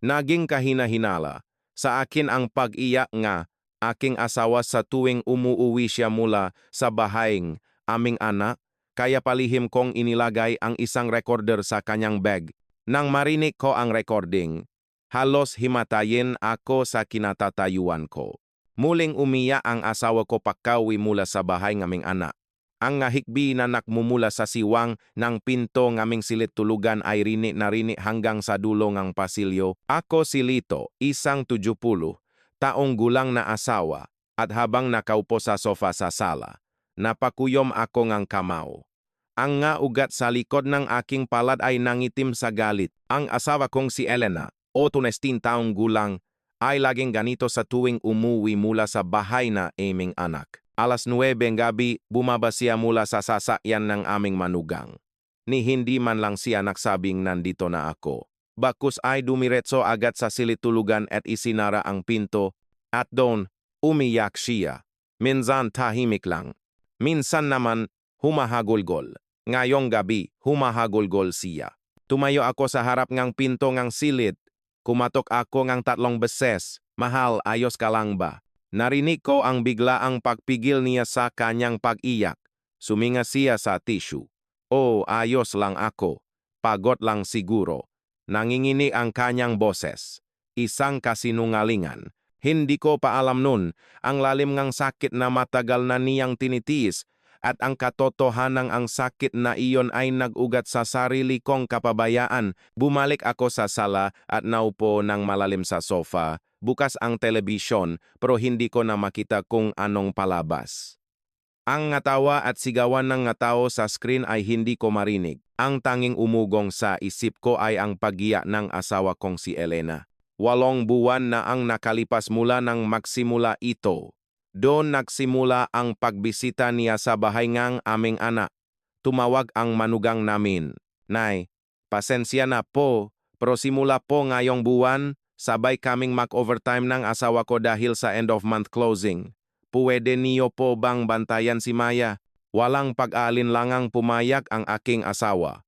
Naging kahina-hinala sa akin ang pag-iyak nga aking asawa sa tuwing umuuwi siya mula sa bahaeng aming anak, kaya palihim kong inilagay ang isang recorder sa kanyang bag. Nang marinig ko ang recording, halos himatayin ako sa kinatatayuan ko. Muling umiyak ang asawa ko pagkawi mula sa bahay ngaming anak. Ang ngahikbi na nakmumula sa siwang ng pinto ngaming silit tulugan ay rinik na rinik hanggang sa dulo ng pasilyo. Ako si Lito, isang 70 taong gulang na asawa, at habang nakaupo sa sofa sa sala, napakuyom ako ngang kamao. Ang nga ugat sa likod ng aking palad ay nangitim sa galit. Ang asawa kong si Elena, o 13 taong gulang, ay laging ganito sa tuwing umuwi mula sa bahay na aming anak. Alas 9 gabi, bumaba siya mula sa sasakyan ng aming manugang. Ni hindi man lang siya nagsabing nandito na ako. Bakus ay dumiretso agad sa silitulugan at isinara ang pinto, at doon, umiyak siya. Minsan tahimik lang. Minsan naman, humahagulgol. Ngayong gabi, humahagulgol siya. Tumayo ako sa harap ng pinto ng silid. Kumatok ako ng 3 beses. Mahal, ayos ka lang ba? Narinig ko ang biglaang pagpigil niya sa kanyang pag-iyak. Suminga siya sa tissue. Oh, ayos lang ako. Pagod lang siguro. Nangingini ang kanyang boses. Isang kasinungalingan. Hindi ko pa alam nun ang lalim ng sakit na matagal na niyang tinitiis at ang katotohanan ang sakit na iyon ay nag-ugat sa sarili kong kapabayaan. Bumalik ako sa sala at naupo ng malalim sa sofa. Bukas ang telebisyon pero hindi ko na makita kung anong palabas. Ang ngatawa at sigawan ng ngatao sa screen ay hindi ko marinig. Ang tanging umugong sa isip ko ay ang pag-iyak ng asawa kong si Elena. 8 buwan na ang nakalipas mula nang magsimula ito. Doon nagsimula ang pagbisita niya sa bahay ng aming anak. Tumawag ang manugang namin. Nay, pasensya na po, pero simula po ngayong buwan, sabay kaming mag-overtime ng asawa ko dahil sa end-of-month closing. Puwede niyo po bang bantayan si Maya? Walang pag-aalinlangang pumayag ang aking asawa.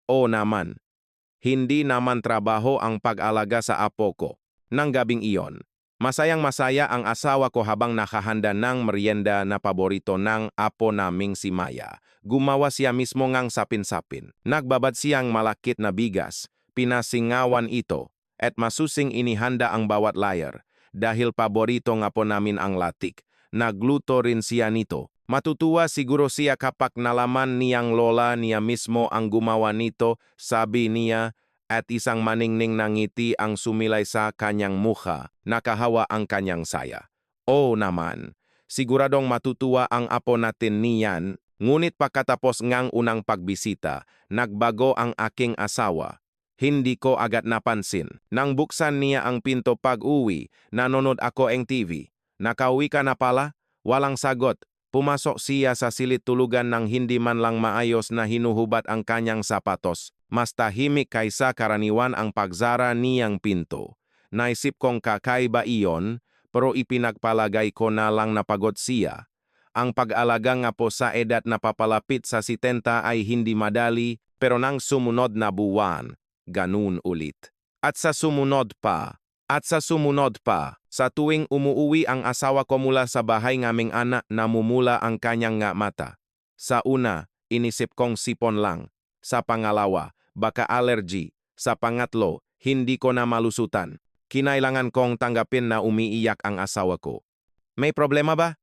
O naman, hindi naman trabaho ang pag-alaga sa apo ko. Nang gabing iyon, masayang-masaya ang asawa ko habang nakahanda ng merienda na paborito ng apo naming si Maya. Gumawa siya mismo ngang sapin-sapin. Nagbabad siyang malakit na bigas. Pinasingawan ito. At masusing inihanda ang bawat layer. Dahil paborito nga po namin ang latik. Nagluto rin siya nito. Matutuwa siguro siya kapag nalaman niyang lola niya mismo ang gumawa nito, sabi niya, at isang maningning na ngiti ang sumilay sa kanyang mukha. Nakahawa ang kanyang saya. Oo naman, siguradong matutuwa ang apo natin niyan. Ngunit pagkatapos ngang unang pagbisita, nagbago ang aking asawa. Hindi ko agad napansin. Nang buksan niya ang pinto pag-uwi, nanonood ako ng TV. Nakauwi ka na pala? Walang sagot. Pumasok siya sa silid tulugan ng hindi man lang maayos na hinuhubad ang kanyang sapatos. Mas tahimik kaysa karaniwan ang pagzara niyang pinto. Naisip kong kakaiba iyon, pero ipinagpalagay ko na lang napagod siya. Ang pag-alaga nga po sa edad na papalapit sa 70 ay hindi madali, pero nang sumunod na buwan, ganun ulit. At sa sumunod pa, sa tuwing umuuwi ang asawa ko mula sa bahay ngaming anak, namumula ang kanyang nga mata. Sa una, inisip kong sipon lang. Sa pangalawa, baka allergy. Sa pangatlo, hindi ko na malusutan. Kinailangan kong tanggapin na umiiyak ang asawa ko. May problema ba?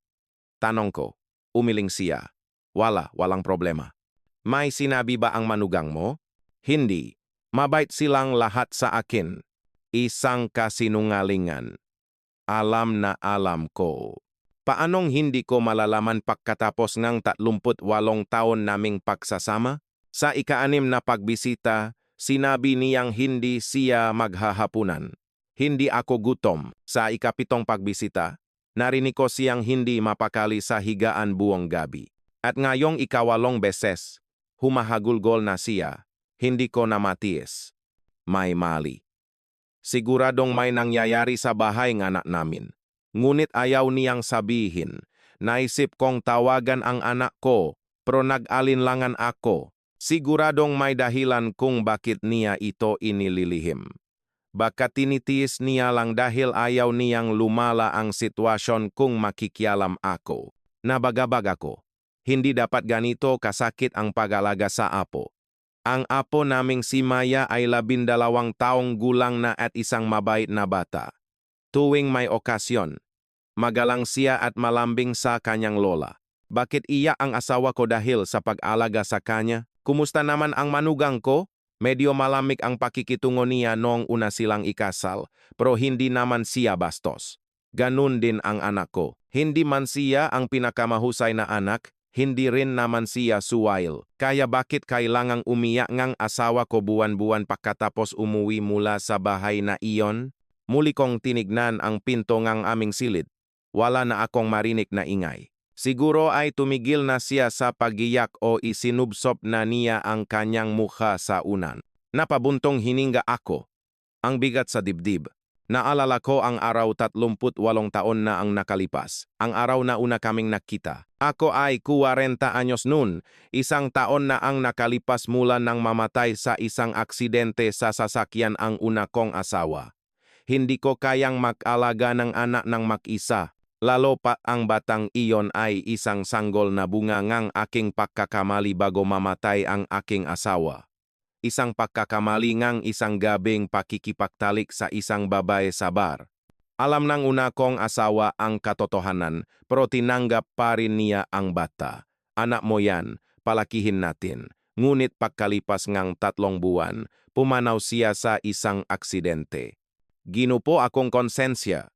Tanong ko. Umiling siya. Walang problema. May sinabi ba ang manugang mo? Hindi. Mabait silang lahat sa akin. Isang kasinungalingan. Alam na alam ko. Paanong hindi ko malalaman pagkatapos ng 38 taon naming pagsasama? Sa ika-6 na pagbisita, sinabi niyang hindi siya maghahapunan. Hindi ako gutom. Sa ika-7 pagbisita, narinig ko siyang hindi mapakali sa higaan buong gabi. At ngayong ika-8 beses, humahagulgol na siya. Hindi ko na matiis. May mali. Siguradong may nangyayari sa bahay ng anak namin. Ngunit ayaw niyang sabihin. Naisip kong tawagan ang anak ko, pero nag-alinlangan ako. Siguradong may dahilan kung bakit niya ito inililihim. Baka tinitiis niya lang dahil ayaw niyang lumala ang sitwasyon kung makikialam ako. Nabagabag ako. Hindi dapat ganito kasakit ang pag-alaga sa apo. Ang apo naming si Maya ay 12 taong gulang na at isang mabait na bata. Tuwing may okasyon, magalang siya at malambing sa kanyang lola. Bakit iyak ang asawa ko dahil sa pag-alaga sa kanya? Kumusta naman ang manugang ko? Medyo malamig ang pakikitungo niya noong una silang ikasal, pero hindi naman siya bastos. Ganun din ang anak ko. Hindi man siya ang pinakamahusay na anak, hindi rin naman siya suwail. Kaya bakit kailangang umiyak ngang asawa ko buwan-buwan pagkatapos umuwi mula sa bahay na iyon? Muli kong tinignan ang pinto ngang aming silid. Wala na akong marinig na ingay. Siguro ay tumigil na siya sa pagiyak o isinubsop na niya ang kanyang mukha sa unan. Napabuntong hininga ako. Ang bigat sa dibdib. Naalala ko ang araw 38 taon na ang nakalipas. Ang araw na una kaming nakita. Ako ay 40 anyos noon. 1 taon na ang nakalipas mula nang mamatay sa isang aksidente sa sasakyan ang una kong asawa. Hindi ko kayang mag-alaga ng anak ng mag-isa. Lalo pa ang batang iyon ay isang sanggol na bunga ngang aking pagkakamali bago mamatay ang aking asawa. Isang pagkakamali ngang isang gabing pakikipagtalik sa isang babae sa bar. Alam ng una kong asawa ang katotohanan, pero tinanggap pa rin niya ang bata. Anak mo yan, palakihin natin. Ngunit pagkalipas ngang 3 buwan, pumanaw siya sa isang aksidente. Ginupo akong konsensya.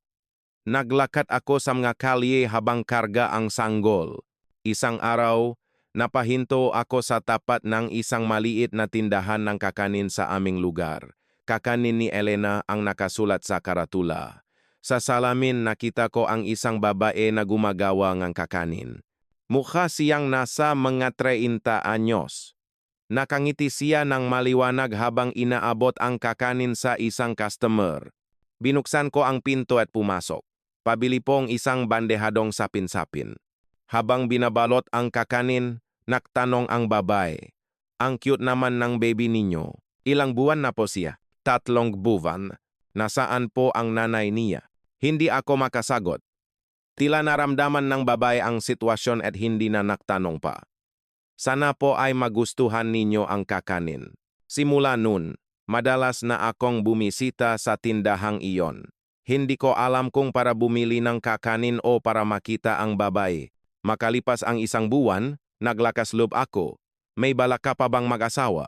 Naglakad ako sa mga kalye habang karga ang sanggol. Isang araw, napahinto ako sa tapat ng isang maliit na tindahan ng kakanin sa aming lugar. Kakanin ni Elena ang nakasulat sa karatula. Sa salamin nakita ko ang isang babae na gumagawa ng kakanin. Mukha siyang nasa mga 30 anyos. Nakangiti siya ng maliwanag habang inaabot ang kakanin sa isang customer. Binuksan ko ang pinto at pumasok. Pabili pong isang bandehadong sapin-sapin. Habang binabalot ang kakanin, nagtanong ang babae. Ang cute naman ng baby ninyo. Ilang buwan na po siya? 3 buwan. Nasaan po ang nanay niya? Hindi ako makasagot. Tila naramdaman ng babae ang sitwasyon at hindi na nagtanong pa. Sana po ay magustuhan ninyo ang kakanin. Simula nun, madalas na akong bumisita sa tindahang iyon. Hindi ko alam kung para bumili ng kakanin o para makita ang babae. Makalipas ang 1 buwan, naglakas loob ako. May balak ka pa bang mag-asawa?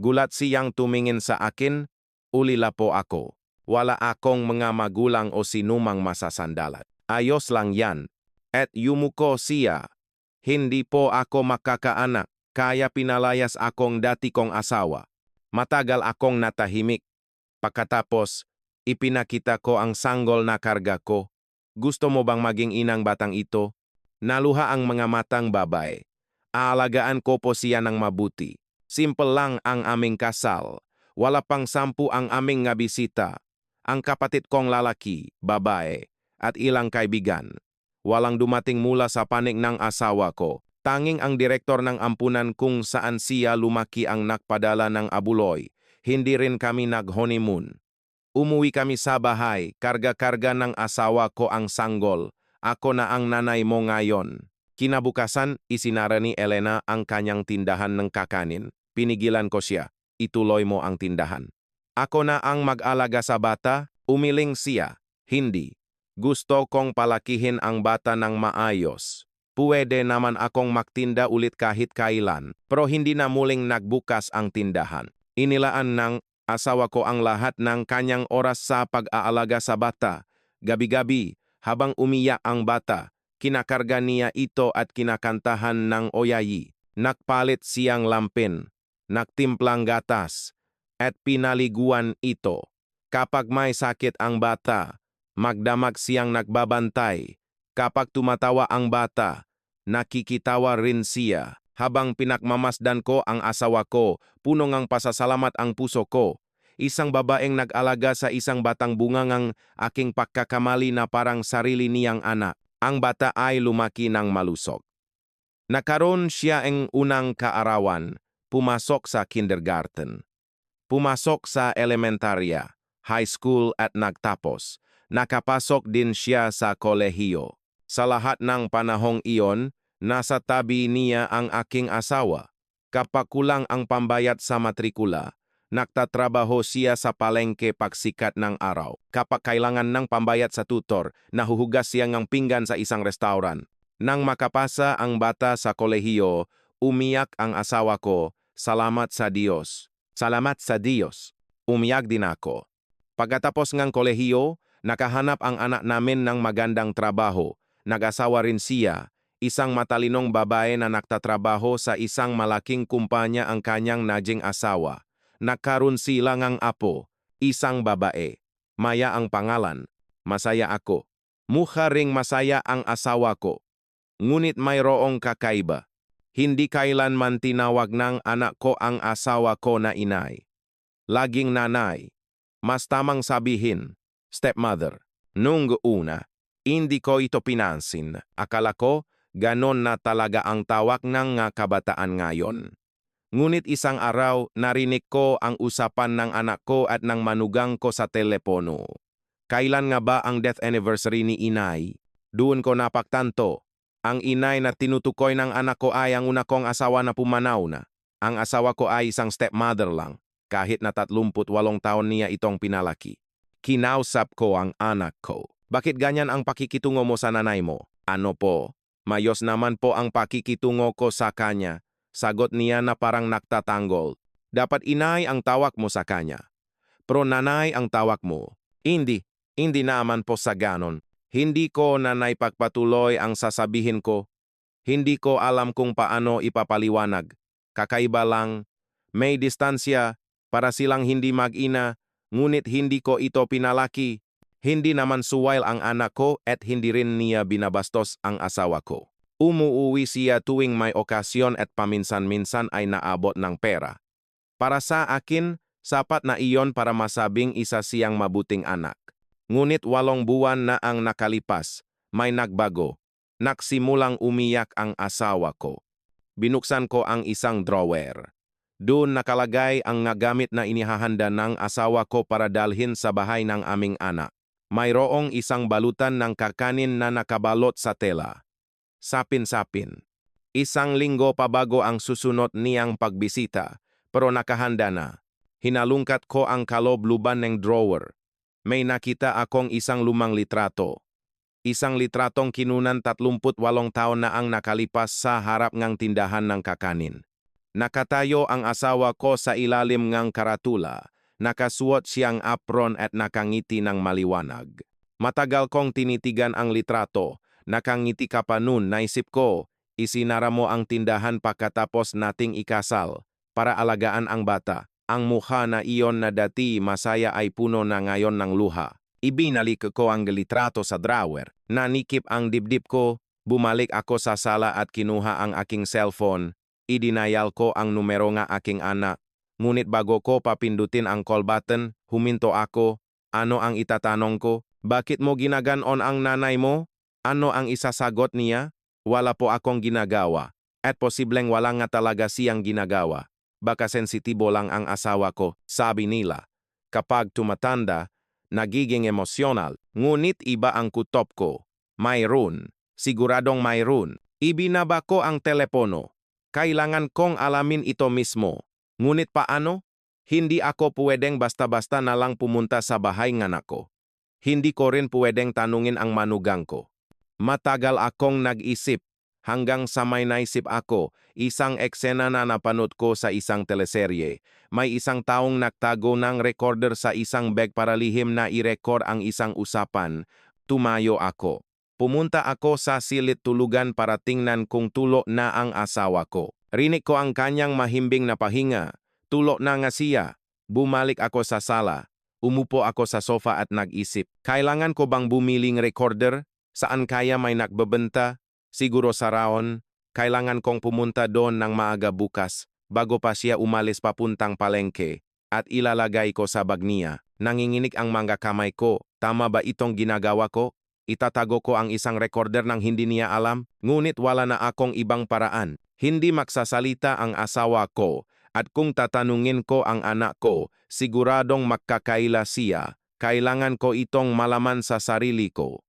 Gulat siyang tumingin sa akin, ulila po ako. Wala akong mga magulang o sinumang masasandalat. Ayos lang yan. At yumuko siya. Hindi po ako makakaanak, kaya pinalayas akong dati kong asawa. Matagal akong natahimik. Pagkatapos, ipinakita ko ang sanggol na karga ko. Gusto mo bang maging inang batang ito? Naluha ang mga matang babae. Aalagaan ko po siya ng mabuti. Simple lang ang aming kasal. Wala pang 10 ang aming nga bisita. Ang kapatid kong lalaki, babae, at ilang kaibigan. Walang dumating mula sa panig ng asawa ko. Tanging ang direktor ng ampunan kung saan siya lumaki ang nagpadala ng abuloy. Hindi rin kami nag-honeymoon. Umuwi kami sa bahay, karga-karga ng asawa ko ang sanggol. Ako na ang nanay mo ngayon. Kinabukasan, isinara ni Elena ang kanyang tindahan ng kakanin. Pinigilan ko siya. Ituloy mo ang tindahan. Ako na ang mag-alaga sa bata, umiling siya. Hindi. Gusto kong palakihin ang bata ng maayos. Puwede naman akong magtinda ulit kahit kailan, pero hindi na muling nagbukas ang tindahan. Inilaan ng asawa ko ang lahat ng kanyang oras sa pag-aalaga sa bata. Gabi-gabi, habang umiyak ang bata, kinakarga niya ito at kinakantahan ng oyayi. Nakpalit siyang lampin, nagtimplang gatas, at pinaliguan ito. Kapag may sakit ang bata, magdamag siyang nagbabantay. Kapag tumatawa ang bata, nakikitawa rin siya. Habang pinakmamasdan ko ang asawa ko, puno ngang pasasalamat ang puso ko. Isang babaeng nag-alaga sa isang batang bungangang aking pagkakamali na parang sarili niyang anak. Ang bata ay lumaki ng malusog. Nakaroon siya ang unang kaarawan, pumasok sa kindergarten. Pumasok sa elementarya. high school at nagtapos. Nakapasok din siya sa kolehiyo. Sa lahat ng panahong iyon, nasa tabi niya ang aking asawa. Kapag kulang ang pambayad sa matrikula, nagtatrabaho siya sa palengke pagsikat ng araw. Kapag kailangan ng pambayad sa tutor, nahuhugas siya ng pinggan sa isang restauran. Nang makapasa ang bata sa kolehiyo, umiyak ang asawa ko, salamat sa Diyos. Salamat sa Diyos. Umiyak din ako. Pagkatapos ng kolehiyo, nakahanap ang anak namin ng magandang trabaho. Nag-asawa rin siya. Isang matalinong babae na nagtatrabaho sa isang malaking kumpanya ang kanyang naging asawa. Nagkaroon sila ng apo, isang babae. Maya ang pangalan. Masaya ako. Mukha ring masaya ang asawa ko. Ngunit mayroong kakaiba. Hindi kailanman tinawag ng anak ko ang asawa ko na inay. Laging nanay. Mas tamang sabihin, stepmother. Nung una, hindi ko ito pinansin. Akala ko, ganon na talaga ang tawag ng kabataan ngayon. Ngunit isang araw, narinig ko ang usapan ng anak ko at ng manugang ko sa telepono. Kailan nga ba ang death anniversary ni inay? Doon ko napagtanto. Ang inay na tinutukoy ng anak ko ay ang una kong asawa na pumanaw na. Ang asawa ko ay isang stepmother lang, kahit na 38 taon niya itong pinalaki. Kinausap ko ang anak ko. Bakit ganyan ang pakikitungo mo sa nanay mo? Ano po? Mayos naman po ang pakikitungo ko sa kanya. Sagot niya na parang nagtatanggol. Dapat inay ang tawag mo sa kanya. Pero nanay ang tawag mo. Hindi naman po sa ganon. Hindi ko nanay pagpatuloy ang sasabihin ko. Hindi ko alam kung paano ipapaliwanag. Kakaiba lang. May distansya para silang hindi mag-ina, ngunit hindi ko ito pinalaki. Hindi naman suwail ang anak ko at hindi rin niya binabastos ang asawa ko. Umuuwi siya tuwing may okasyon at paminsan-minsan ay naabot ng pera. Para sa akin, sapat na iyon para masabing isa siyang mabuting anak. Ngunit 8 buwan na ang nakalipas, may nagbago. Nagsimulang umiyak ang asawa ko. Binuksan ko ang isang drawer. Doon nakalagay ang gamit na inihahanda ng asawa ko para dalhin sa bahay ng aming anak. Mayroong isang balutan ng kakanin na nakabalot sa tela. Sapin-sapin. 1 linggo pa bago ang susunod niyang pagbisita, pero nakahanda na. Hinalungkat ko ang kaloob-luban ng drawer. May nakita akong isang lumang litrato. Isang litratong kinunan 38 taon na ang nakalipas sa harap ng tindahan ng kakanin. Nakatayo ang asawa ko sa ilalim ng karatula. Nakasuot siyang apron at nakangiti ng maliwanag. Matagal kong tinitigan ang litrato. Nakangiti ka pa nun, naisip ko, isinara mo ang tindahan pagkatapos nating ikasal para alagaan ang bata. Ang mukha na iyon na dati masaya ay puno na ngayon ng luha. Ibinalik ko ang litrato sa drawer. Nanikip ang dibdib ko, bumalik ako sa sala at kinuha ang aking cellphone. Idinayal ko ang numero ng aking anak. Ngunit bago ko papindutin ang call button, huminto ako. Ano ang itatanong ko? Bakit mo ginaganon ang nanay mo? Ano ang isasagot niya? Wala po akong ginagawa. At posibleng wala nga talaga siyang ginagawa. Baka sensitibo lang ang asawa ko, sabi nila. Kapag tumatanda, nagiging emosyonal. Ngunit iba ang kutop ko. Mayroon. Siguradong mayroon. Ibinaba ko ang telepono. Kailangan kong alamin ito mismo. Ngunit paano? Hindi ako pwedeng basta-basta na lang pumunta sa bahay ng anak ko. Hindi ko rin pwedeng tanungin ang manugang ko. Matagal akong nag-isip hanggang sa may naisip ako, isang eksena na napanood ko sa isang teleserye. May isang taong nagtago ng recorder sa isang bag para lihim na i-record ang isang usapan. Tumayo ako. Pumunta ako sa silid tulugan para tingnan kung tulo na ang asawa ko. Rinig ko ang kanyang mahimbing na pahinga. Tulo na nga siya. Bumalik ako sa sala. Umupo ako sa sofa at nag-isip. Kailangan ko bang bumiling recorder? Saan kaya may nagbebenta? Siguro sa Raon. Kailangan kong pumunta doon ng maaga bukas bago pa siya umalis papuntang palengke at ilalagay ko sa bag niya. Nanginginig ang mga kamay ko. Tama ba itong ginagawa ko? Itatago ko ang isang recorder nang hindi niya alam? Ngunit wala na akong ibang paraan. Hindi magsasalita ang asawa ko At kung tatanungin ko ang anak ko, siguradong magkakaila siya. Kailangan ko itong malaman sa sarili ko.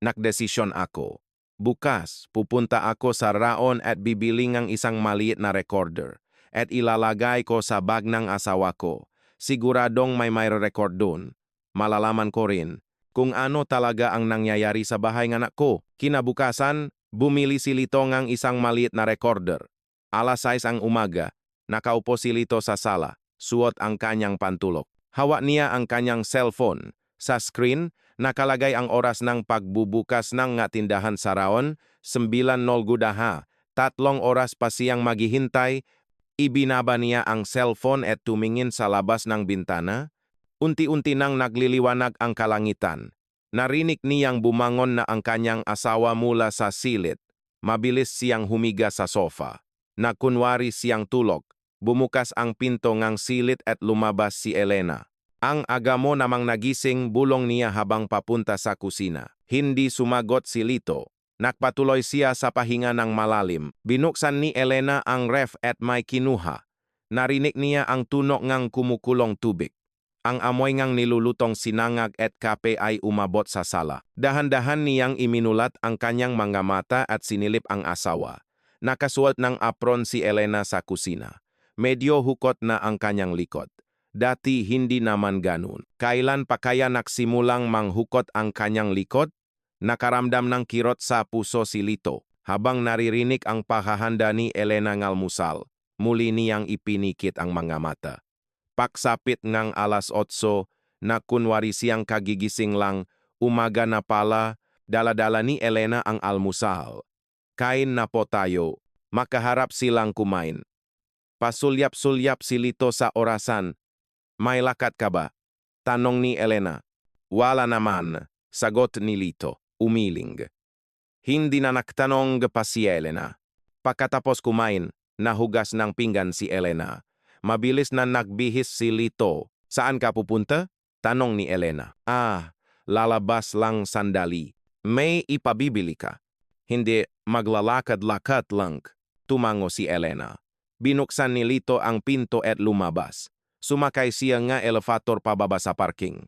Nakdesisyon ako. Bukas, pupunta ako sa raon at bibili ng isang maliit na recorder at ilalagay ko sa bag ng asawa ko. Siguradong may record doon. Malalaman ko rin kung ano talaga ang nangyayari sa bahay ng anak ko. Kinabukasan, bumili si Lito ng isang maliit na recorder. Alas 6 ang umaga, nakaupo si Lito sa sala, suot ang kanyang pantulok. Hawak niya ang kanyang cellphone. Sa screen, nakalagay ang oras ng pagbubukas ng tindahan sa raon, 9:00 gudaha. 3 oras pa siyang maghihintay. Ibinaba niya ang cellphone at tumingin sa labas ng bintana. Unti-unti nang nagliliwanag ang kalangitan. Narinig niyang bumangon na ang kanyang asawa mula sa silid. Mabilis siyang humiga sa sofa. Nakunwari siyang tulog. Bumukas ang pinto ng silid at lumabas si Elena. Ang aga mo namang nagising, bulong niya habang papunta sa kusina. Hindi sumagot si Lito. Nakpatuloy siya sa pahinga ng malalim. Binuksan ni Elena ang ref at may kinuha. Narinig niya ang tunog ng kumukulong tubig. Ang amoy ng nilulutong sinangag at kape ay umabot sa sala. Dahan-dahan niyang iminulat ang kanyang mga mata at sinilip ang asawa. Nakasuot ng apron si Elena sa kusina. Medyo hukot na ang kanyang likod. Dati hindi naman ganun. Kailan pa kaya nagsimulang manghukot ang kanyang likod? Nakaramdam ng kirot sa puso si Lito. Habang naririnig ang paghahanda ni Elena ng almusal, muli niyang ipinikit ang mga mata. Pagsapit ng alas 8, nakunwari siyang kagigising lang, umaga na pala, dala-dala ni Elena ang almusal. Kain na po tayo, makaharap silang kumain. Pasulyap-sulyap si Lito sa orasan. May lakat ka ba? Tanong ni Elena. Wala naman, sagot ni Lito, umiling. Hindi na nagtanong pa si Elena. Pagkatapos kumain, nahugas ng pinggan si Elena. Mabilis na nagbihis si Lito. Saan ka pupunta? Tanong ni Elena. Lalabas lang sandali. May ipabibili ka. Hindi, maglalakad-lakad lang. Tumango si Elena. Binuksan ni Lito ang pinto at lumabas. Sumakay siya nga elevator pababa sa parking.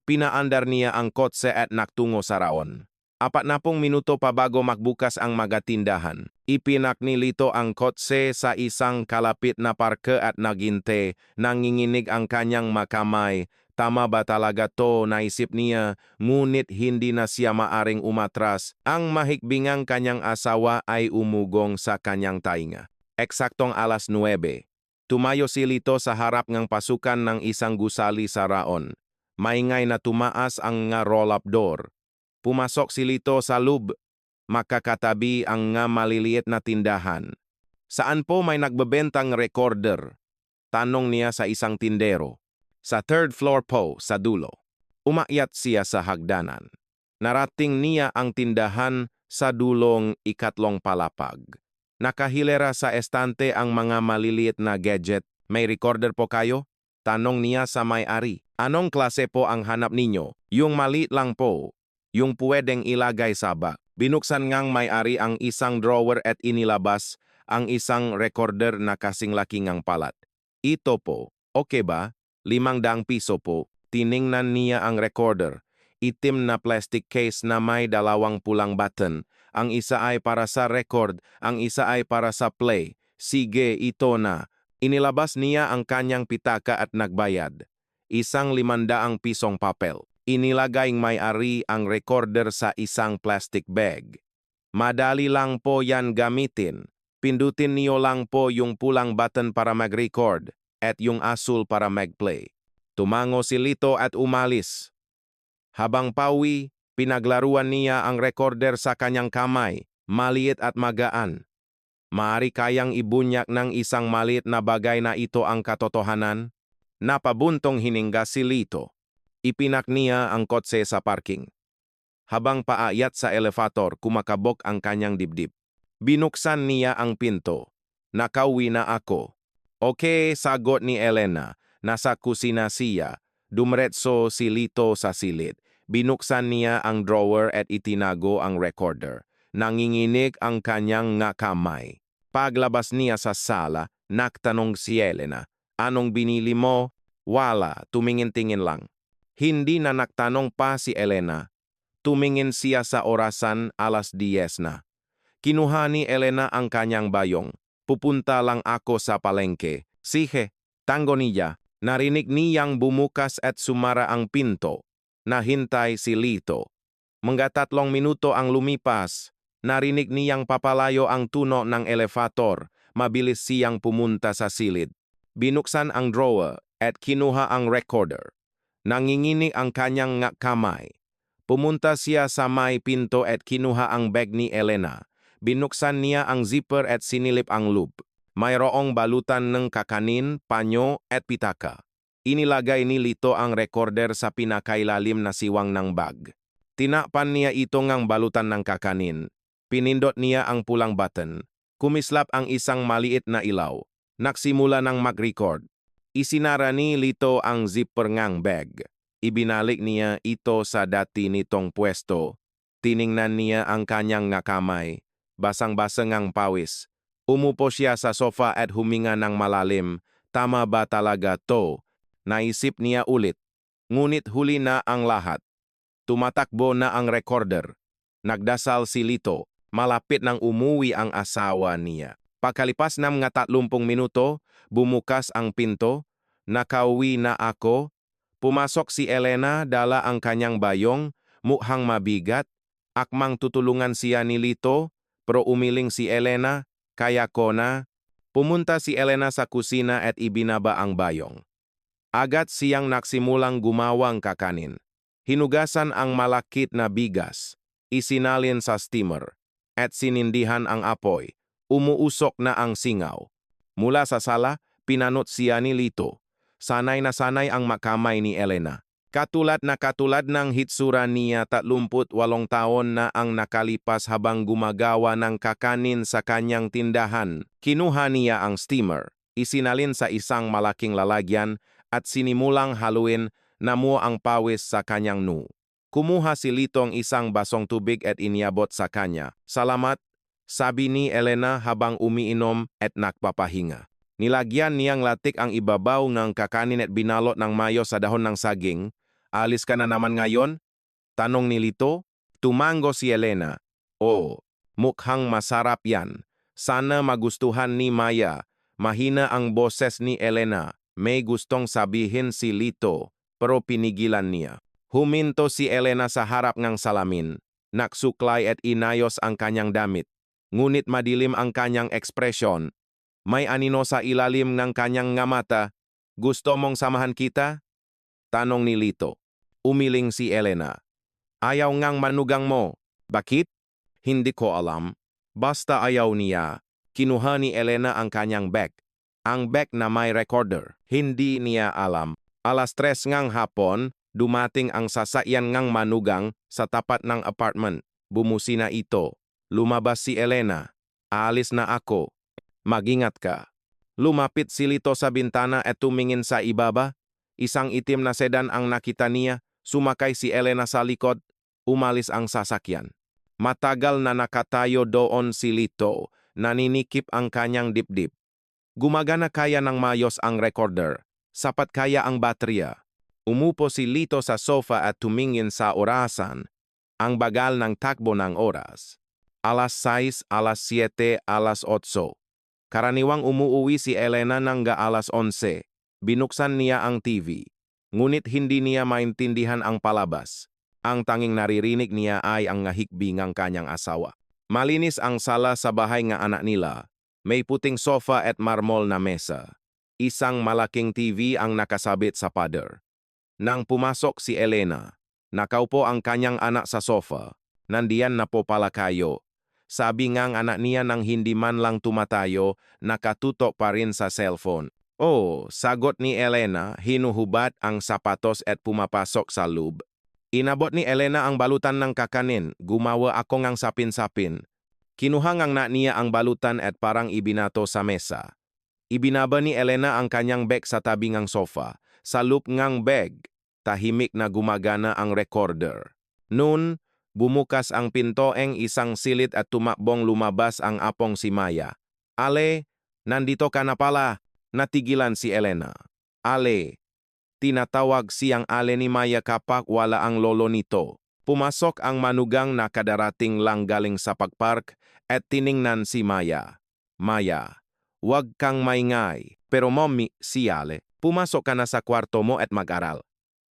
Pinaandar niya ang kotse at naktungo sa raon. 40 minuto pa bago magbukas ang mga tindahan. Ipinak ni Lito ang kotse sa isang kalapit na parke at naginte. Nanginginig ang kanyang makamay. Tama ba talaga to, naisip niya, ngunit hindi na siya maaring umatras. Ang mahikbingang kanyang asawa ay umugong sa kanyang tainga. Eksaktong alas 9. Tumayo si Lito sa harap ng pasukan ng isang gusali sa raon. Maingay na tumaas ang roll-up door. Pumasok si Lito sa loob. Makakatabi ang maliliit na tindahan. Saan po may nagbebentang recorder? Tanong niya sa isang tindero. Sa 3rd floor po, sa dulo. Umakyat siya sa hagdanan. Narating niya ang tindahan sa dulong 3 palapag. Nakahilera sa estante ang mga maliliit na gadget. May recorder po kayo? Tanong niya sa may-ari. Anong klase po ang hanap ninyo? Yung maliit lang po. Yung pwedeng ilagay sa bag. Binuksan ngang may-ari ang isang drawer at inilabas ang isang recorder na kasing laki ngang palat. Ito po. Okay ba? 500 piso po. Tiningnan niya ang recorder. Itim na plastic case na may 2 pulang button. Ang isa ay para sa record, ang isa ay para sa play. Sige, ito na. Inilabas niya ang kanyang pitaka at nagbayad. Isang 500 pisong papel. Inilagay ng may-ari ang recorder sa isang plastic bag. Madali lang po yan gamitin. Pindutin niyo lang po yung pulang button para mag-record at yung asul para mag-play. Tumango si Lito at umalis. Habang pauwi, pinaglaruan niya ang recorder sa kanyang kamay, maliit at magaan. Maaari kayang ibunyak ng isang maliit na bagay na ito ang katotohanan? Napabuntong hininga si Lito. Ipinak niya ang kotse sa parking. Habang paakyat sa elevator, kumakabok ang kanyang dibdib. Binuksan niya ang pinto. Nakauwi na ako. Okay, sagot ni Elena. Nasa kusina siya. Dumiretso si Lito sa silid. Binuksan niya ang drawer at itinago ang recorder. Nanginginig ang kanyang kamay. Paglabas niya sa sala, Nagtanong si Elena. Anong binili mo? Wala, tumingin-tingin lang. Hindi na nagtanong pa si Elena. Tumingin siya sa orasan 10:00 na. Kinuha ni Elena ang kanyang bayong. Pupunta lang ako sa palengke. Sige, tango niya. Narinig niyang bumukas at sumara ang pinto. Nahintay si Lito. Mga 3 minuto ang lumipas. Narinig niyang papalayo ang tuno ng elevator. Mabilis siyang pumunta sa silid. Binuksan ang drawer at kinuha ang recorder. Nanginginig ang kanyang kamay. Pumunta siya sa may pinto at kinuha ang bag ni Elena. Binuksan niya ang zipper at sinilip ang loop. Mayroong balutan ng kakanin, panyo at pitaka. Inilagay ni Lito ang recorder sa pinakailalim na siwang ng bag. Tinakpan niya ito ngang balutan ng kakanin. Pinindot niya ang pulang button. Kumislap ang isang maliit na ilaw. Nagsimula ng mag-record. Isinara ni Lito ang zipper ngang bag. Ibinalik niya ito sa dati nitong pwesto. Tiningnan niya ang kanyang kamay. Basang-basang ang pawis. Umupo siya sa sofa at huminga ng malalim. Tama ba talaga to? Naisip niya ulit. Ngunit huli na ang lahat. Tumatakbo na ang recorder. Nagdasal si Lito. Malapit nang umuwi ang asawa niya. Pagkalipas ng mga 30 minuto, bumukas ang pinto. Nakauwi na ako. Pumasok si Elena, dala ang kanyang bayong, mukhang mabigat. Akmang tutulungan siya ni Lito, pero umiling si Elena, kaya ko na. Pumunta si Elena sa kusina at ibinaba ang bayong. Agad siyang nagsimulang gumawang kakanin. Hinugasan ang malakit na bigas, isinalin sa steamer, at sinindihan ang apoy. Umuusok na ang singaw. Mula sa sala, pinanot siya ni Lito. Sanay na sanay ang makamay ni Elena. Katulad ng hitsura niya 38 taon na ang nakalipas habang gumagawa ng kakanin sa kanyang tindahan. Kinuha niya ang steamer, isinalin sa isang malaking lalagyan at sinimulang haluin na mo ang pawis sa kanyang noo. Kumuha si Litong isang basong tubig at iniabot sa kanya. Salamat, sabi ni Elena habang umiinom at nagpapahinga. Nilagyan niyang latik ang ibabaw ng kakanin at binalot ng mayo sa dahon ng saging. Alis ka na naman ngayon? Tanong ni Lito. Tumango si Elena. Oo, mukhang masarap yan. Sana magustuhan ni Maya. Mahina ang boses ni Elena. May gustong sabihin si Lito, pero pinigilan niya. Huminto si Elena sa harap ng salamin. Nagsuklay at inayos ang kanyang damit. Ngunit madilim ang kanyang ekspresyon. May anino sa ilalim ng kanyang mata. Gusto mong samahan kita? Tanong ni Lito. Umiling si Elena. Ayaw ngang manugang mo. Bakit? Hindi ko alam. Basta ayaw niya. Kinuha ni Elena ang kanyang bag. Ang bag na may recorder. Hindi niya alam. 3:00 ngang hapon, dumating ang sasakyan ngang manugang sa tapat ng apartment. Bumusina ito. Lumabas si Elena. Aalis na ako. Mag-ingat ka. Lumapit si Lito sa bintana at tumingin sa ibaba. Isang itim na sedan ang nakita niya. Sumakay si Elena sa likod. Umalis ang sasakyan. Matagal na nakatayo doon si Lito. Naninikip ang kanyang dibdib. Gumagana kaya ng mayos ang recorder. Sapat kaya ang baterya. Umupo si Lito sa sofa at tumingin sa orasan. Ang bagal ng takbo ng oras. 6:00, 7:00, 8:00. Karaniwang umuuwi si Elena ng 11:00. Binuksan niya ang TV. Ngunit hindi niya maintindihan ang palabas. Ang tanging naririnig niya ay ang ngahikbi ng kanyang asawa. Malinis ang sala sa bahay ng anak nila. May puting sofa at marmol na mesa. Isang malaking TV ang nakasabit sa pader. Nang pumasok si Elena, nakaupo ang kanyang anak sa sofa. Nandiyan na po pala kayo. Sabi ngang anak niya nang hindi man lang tumatayo, nakatutok pa rin sa cellphone. Oh, sagot ni Elena, hinuhubad ang sapatos at pumapasok sa loob. Inabot ni Elena ang balutan ng kakanin, gumawa ako ngang sapin-sapin. Kinuha ngang na niya ang balutan at parang ibinato sa mesa. Ibinaba ni Elena ang kanyang bag sa tabi ng sofa. Sa loop ngang bag, tahimik na gumagana ang recorder. Noon, bumukas ang pinto ang isang silid at tumakbong lumabas ang apong si Maya. Ale, Nandito ka na pala. Natigilan si Elena. Ale. Tinatawag siyang Ale ni Maya kapag wala ang lolo nito. Pumasok ang manugang na kadarating lang galing sa pagpark at tiningnan si Maya. Maya, wag kang maingay. Pero mommy, si Ale, pumasok ka na sa kwarto mo at mag-aral.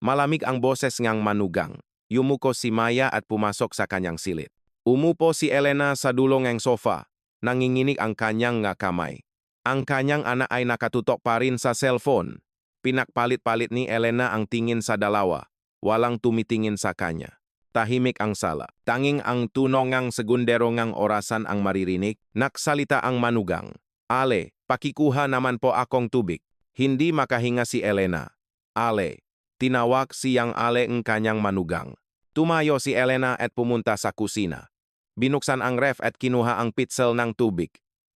Malamig ang boses ngang manugang. Yumuko si Maya at pumasok sa kanyang silid. Umupo si Elena sa dulo ng sofa. Nanginginig ang kanyang nga kamay. Ang kanyang anak ay nakatutok pa rin sa cellphone. Pinakpalit-palit ni Elena ang tingin sa dalawa. Walang tumitingin sa kanya. Tahimik ang sala. Tanging ang tunog ng segundero ngang orasan ang maririnig. Naksalita ang manugang. Ale, pakikuha naman po akong tubig. Hindi makahinga si Elena. Ale. Tinawag siyang Ale ang kanyang manugang. Tumayo si Elena at pumunta sa kusina. Binuksan ang ref at kinuha ang pitzel ng tubig.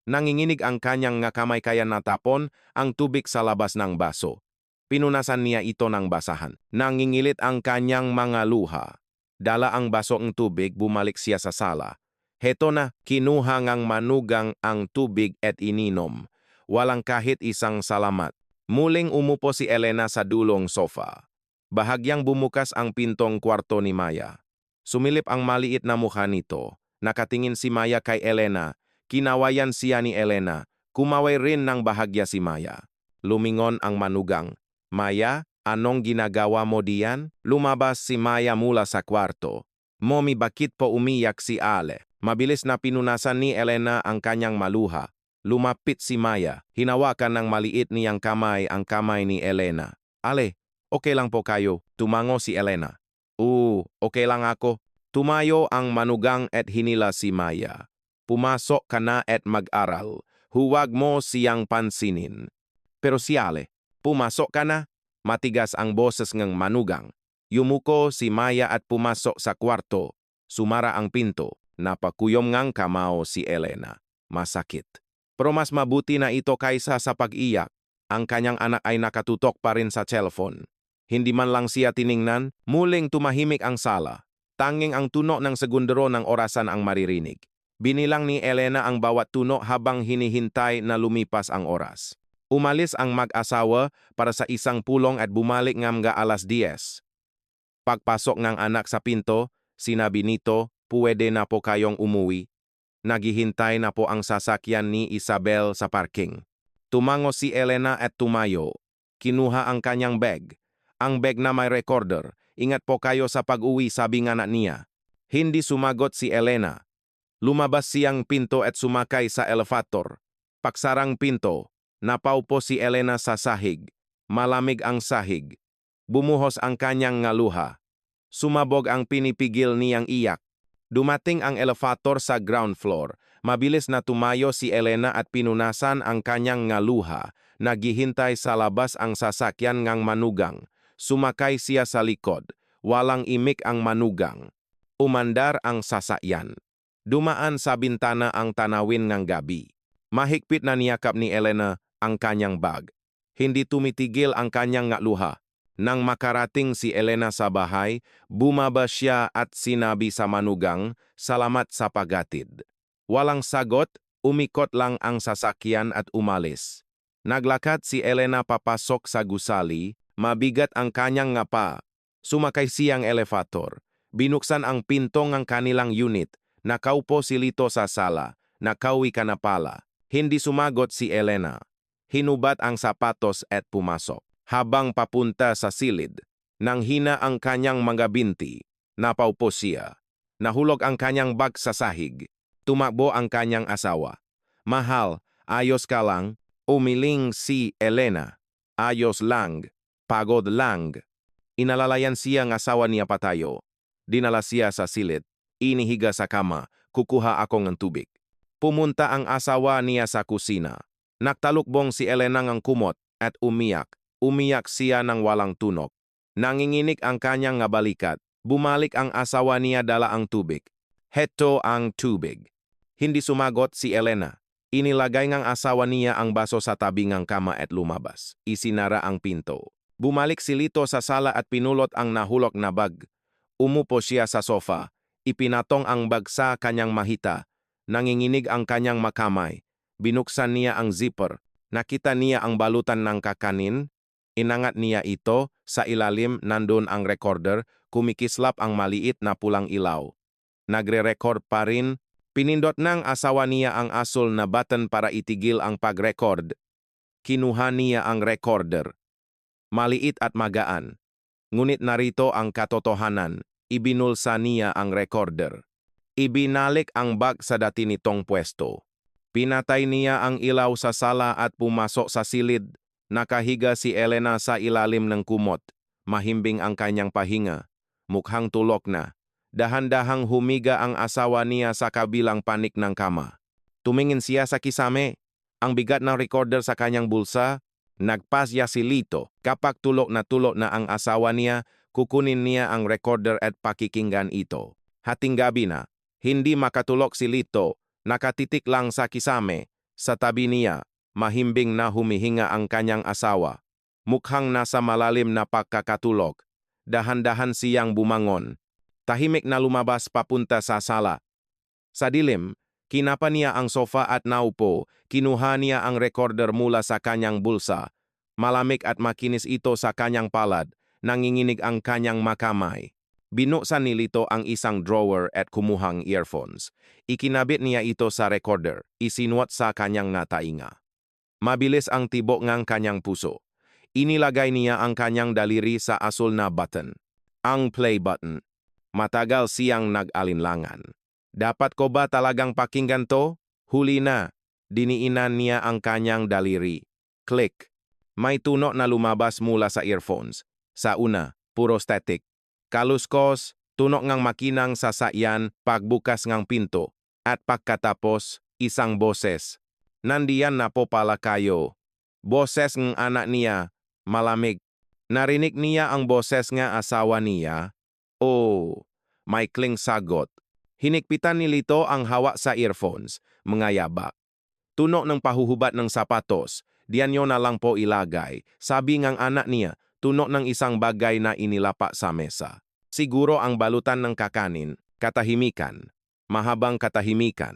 Nanginginig ang kanyang nga kamay kaya natapon ang tubig sa labas ng baso. Pinunasan niya ito ng basahan. Nangingilit ang kanyang mga luha. Dala ang baso ng tubig, bumalik siya sa sala. Heto na, kinuha ngang manugang ang tubig at ininom. Walang kahit isang salamat. Muling umupo si Elena sa dulong sofa. Bahagyang bumukas ang pintong kwarto ni Maya. Sumilip ang maliit na mukha nito. Nakatingin si Maya kay Elena. Kinawayan siya ni Elena. Kumaway rin ng bahagya si Maya. Lumingon ang manugang. Maya, anong ginagawa mo diyan? Lumabas si Maya mula sa kwarto. Mommy, bakit po umiyak si Ale? Mabilis na pinunasan ni Elena ang kanyang maluha. Lumapit si Maya. Hinawakan ng maliit niyang kamay ang kamay ni Elena. Ale, okay lang po kayo. Tumango si Elena. Okay lang ako. Tumayo ang manugang at hinila si Maya. Pumasok ka na at mag-aral. Huwag mo siyang pansinin. Pero si Ale, pumasok ka na. Matigas ang boses ng manugang. Yumuko si Maya at pumasok sa kwarto. Sumara ang pinto. Napakuyom ngang kamao si Elena. Masakit. Pero mas mabuti na ito kaysa sa pag-iyak. Ang kanyang anak ay nakatutok pa rin sa cellphone. Hindi man lang siya tiningnan, muling tumahimik ang sala. Tanging ang tunog ng segundero ng orasan ang maririnig. Binilang ni Elena ang bawat tunog habang hinihintay na lumipas ang oras. Umalis ang mag-asawa para sa isang pulong at bumalik ng mga 10:00. Pagpasok ng anak sa pinto, sinabi nito, pwede na po kayong umuwi. Naghihintay na po ang sasakyan ni Isabel sa parking. Tumango si Elena at tumayo. Kinuha ang kanyang bag. Ang bag na may recorder. Ingat po kayo sa pag-uwi, sabi nga na niya. Hindi sumagot si Elena. Lumabas siyang pinto at sumakay sa elevator. Pagsarang pinto, napaupo si Elena sa sahig. Malamig ang sahig. Bumuhos ang kanyang ngaluha. Sumabog ang pinipigil niyang iyak. Dumating ang elevator sa ground floor. Mabilis na tumayo si Elena at pinunasan ang kanyang ngaluha. Naghihintay sa labas ang sasakyan ngang manugang. Sumakay siya sa likod. Walang imik ang manugang. Umandar ang sasakyan. Dumaan sa bintana ang tanawin ng gabi. Mahigpit na niyakap ni Elena ang kanyang bag. Hindi tumitigil ang kanyang ngaluha. Nang makarating si Elena sa bahay, bumaba siya at sinabi sa manugang, salamat sa paghatid. Walang sagot, umikot lang ang sasakyan at umalis. Naglakad si Elena papasok sa gusali, mabigat ang kanyang ngapa. Sumakay siyang elevator. Binuksan ang pinto ng kanilang unit. Nakaupo si Lito sa sala. Nakauwi ka na pala. Hindi sumagot si Elena. Hinubat ang sapatos at pumasok. Habang papunta sa silid, nang hina ang kanyang mga binti, napaupo siya. Nahulog ang kanyang bag sa sahig. Tumakbo ang kanyang asawa. Mahal, ayos ka lang? Umiling si Elena. Ayos lang. Pagod lang. Inalalayan siya ng asawa niya patayo. Dinala siya sa silid. Inihiga sa kama. Kukuha ako ng tubig. Pumunta ang asawa niya sa kusina. Nagtalukbong si Elena ng kumot at umiyak. Umiyak siya ng walang tunog. Nanginginig ang kanyang nga balikat. Bumalik ang asawa niya, dala ang tubig. Heto ang tubig. Hindi sumagot si Elena. Inilagay ng asawa niya ang baso sa tabi ng kama at lumabas. Isinara ang pinto. Bumalik si Lito sa sala at pinulot ang nahulog na bag. Umupo siya sa sofa. Ipinatong ang bag sa kanyang mahita. Nanginginig ang kanyang makamay. Binuksan niya ang zipper. Nakita niya ang balutan ng kakanin. Inangat niya ito. Sa ilalim nandun ang recorder. Kumikislap ang maliit na pulang ilaw. Nagre-record pa rin. Pinindot ng asawa niya ang asul na button para itigil ang pag-record. Kinuha niya ang recorder. Maliit at magaan. Ngunit narito ang katotohanan. Ibinulsa niya ang recorder. Ibinalik ang bag sa dati nitong pwesto. Pinatay niya ang ilaw sa sala at pumasok sa silid. Nakahiga si Elena sa ilalim ng kumot. Mahimbing ang kanyang pahinga. Mukhang tulok na. Dahan-dahang humiga ang asawa niya sa kabilang panik ng kama. Tumingin siya sa kisame. Ang bigat ng recorder sa kanyang bulsa. Nagpasya si Lito. Kapag tulok na ang asawa niya, kukunin niya ang recorder at pakikinggan ito. Hating gabi na, hindi makatulog si Lito. Nakatitik lang sa kisame. Sa tabi niya, mahimbing na humihinga ang kanyang asawa. Mukhang nasa malalim na pagkakatulog. Dahan-dahan siyang bumangon. Tahimik na lumabas papunta sa sala. Sa dilim, kinapa niya ang sofa at naupo. Kinuha niya ang recorder mula sa kanyang bulsa. Malamig at makinis ito sa kanyang palad. Nanginginig ang kanyang makamay. Binuksan ni Lito ang isang drawer at kumuhang earphones. Ikinabit niya ito sa recorder. Isinuot sa kanyang natainga. Mabilis ang tibok ng kanyang puso. Inilagay niya ang kanyang daliri sa asul na button. Ang play button. Matagal siyang nag-alinlangan. Dapat ko ba talagang pakinggan to? Huli na. Diniinan niya ang kanyang daliri. Click. May tunog na lumabas mula sa earphones. Sa una, puro static. Kaluskos, tunog ng makinang sasakyan pagbukas ng pinto. At pagkatapos, isang boses. Nandiyan na po pala kayo. Boses ng anak niya, malamig. Narinig niya ang boses ng asawa niya. Oh, may kling sagot. Hinikpitan ni Lito ang hawak sa earphones, mangayabak. Tunog ng pahuhubat ng sapatos, diyan nyo na lang po ilagay. Sabi ng anak niya, tunog ng isang bagay na inilapa sa mesa. Siguro ang balutan ng kakanin, katahimikan, mahabang katahimikan.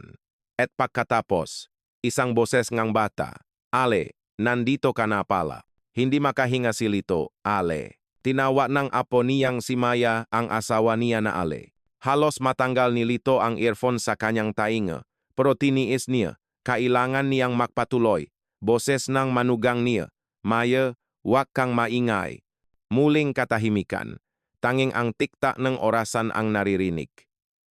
At pagkatapos, isang boses ng bata, Ale, nandito ka na pala. Hindi makahinga si Lito, Ale. Tinawag ng apo niyang si Maya ang asawa niya na Ale. Halos matanggal ni Lito ang earphone sa kanyang tainga, pero tiniis niya, kailangan niyang magpatuloy. Boses ng manugang niya, Maya, huwag kang maingay. Muling katahimikan. Tanging ang tiktak ng orasan ang naririnig.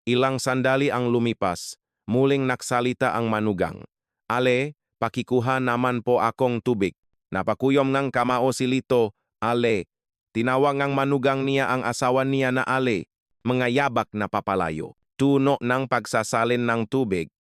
Ilang sandali ang lumipas. Muling naksalita ang manugang. Ale, pakikuha naman po akong tubig. Napakuyom ng kamao si Lito. Ale. Tinawag ng manugang niya ang asawa niya na Ale. Mangayabak na papalayo. Tunog ng pagsasalin ng tubig.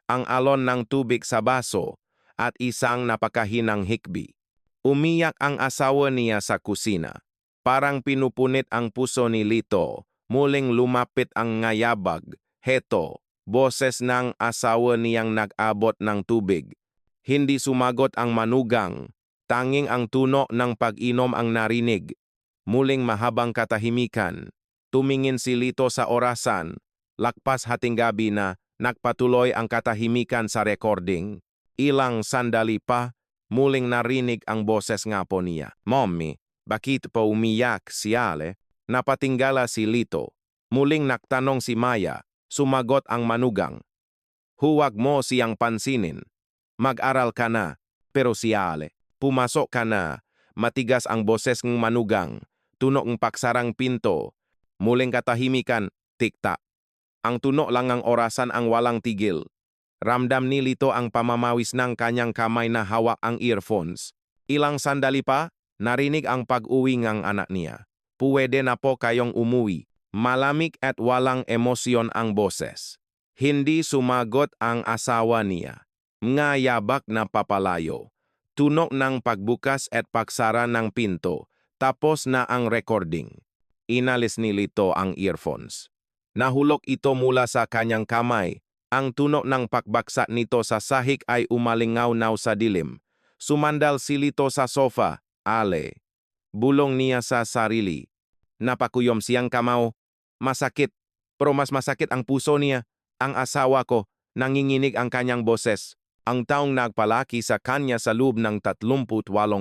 Ang alon ng tubig sa baso. At isang napakahinang hikbi. Umiyak ang asawa niya sa kusina. Parang pinupunit ang puso ni Lito. Muling lumapit ang ngayabag. Heto, boses ng asawa niyang nag-abot ng tubig. Hindi sumagot ang manugang. Tanging ang tunog ng pag-inom ang narinig. Muling mahabang katahimikan. Tumingin si Lito sa orasan. Lakpas hating gabi na nagpatuloy ang katahimikan sa recording. Ilang sandali pa, muling narinig ang boses nga po niya. Mommy, bakit po umiyak si Ale? Napatinggala si Lito. Muling nagtanong si Maya. Sumagot ang manugang. Huwag mo siyang pansinin. Mag-aral ka na. Pero si Ale, pumasok ka na. Matigas ang boses ng manugang. Tunog ng paksarang pinto. Muling katahimikan, tiktak. Ang tunog lang ng orasan ang walang tigil. Ramdam ni Lito ang pamamawis ng kanyang kamay na hawak ang earphones. Ilang sandali pa, narinig ang pag-uwi ng anak niya. Puwede na po kayong umuwi. Malamig at walang emosyon ang boses. Hindi sumagot ang asawa niya. Ngayabak na papalayo. Tunog ng pagbukas at pagsara ng pinto. Tapos na ang recording. Inalis ni Lito ang earphones. Nahulog ito mula sa kanyang kamay. Ang tunog ng pakbaksak nito sa sahig ay umalingaw-naw sa dilim. Sumandal si Lito sa sofa. Ale. Bulong niya sa sarili. Napakuyom siyang kamao. Masakit. Pero mas masakit ang puso niya. Ang asawa ko. Nanginginig ang kanyang boses. Ang taong nagpalaki sa kanya sa loob ng 38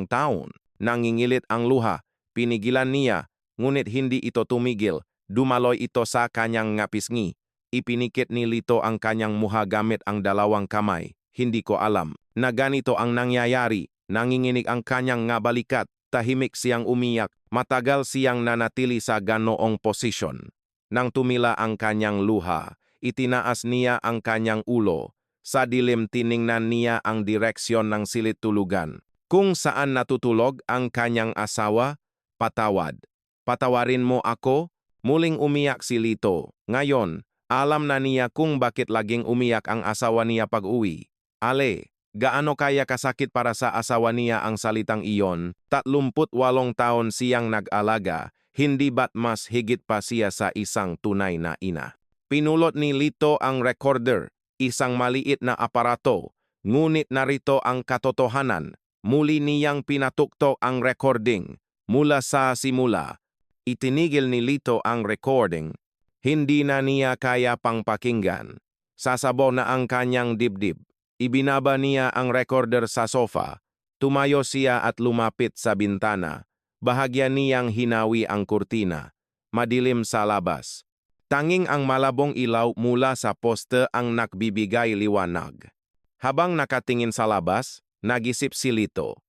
taon. Nangingilit ang luha, pinigilan niya, ngunit hindi ito tumigil. Dumaloy ito sa kanyang ngapisngi. Ipinikit ni Lito ang kanyang muha gamit ang dalawang kamay. Hindi ko alam na ganito ang nangyayari. Nanginginig ang kanyang nga balikat. Tahimik siyang umiyak. Matagal siyang nanatili sa ganoong posisyon. Nang tumila ang kanyang luha, itinaas niya ang kanyang ulo. Sa dilim tiningnan niya ang direksyon ng silid tulugan. Kung saan natutulog ang kanyang asawa, patawad. Patawarin mo ako? Muling umiyak si Lito. Ngayon, alam na niya kung bakit laging umiyak ang asawa niya pag-uwi. Ale, gaano kaya kasakit para sa asawa niya ang salitang iyon? 38 taon siyang nag-alaga, hindi ba't mas higit pa siya sa isang tunay na ina? Pinulot ni Lito ang recorder, isang maliit na aparato, ngunit narito ang katotohanan. Muli niyang pinatuktok ang recording. Mula sa simula, itinigil ni Lito ang recording. Hindi na niya kaya pang pakinggan. Sasabaw na ang kanyang dibdib. Ibinaba niya ang recorder sa sofa. Tumayo siya at lumapit sa bintana. Bahagya niyang hinawi ang kurtina. Madilim sa labas. Tanging ang malabong ilaw mula sa poste ang nagbibigay liwanag. Habang nakatingin sa labas, nag-isip si Lito.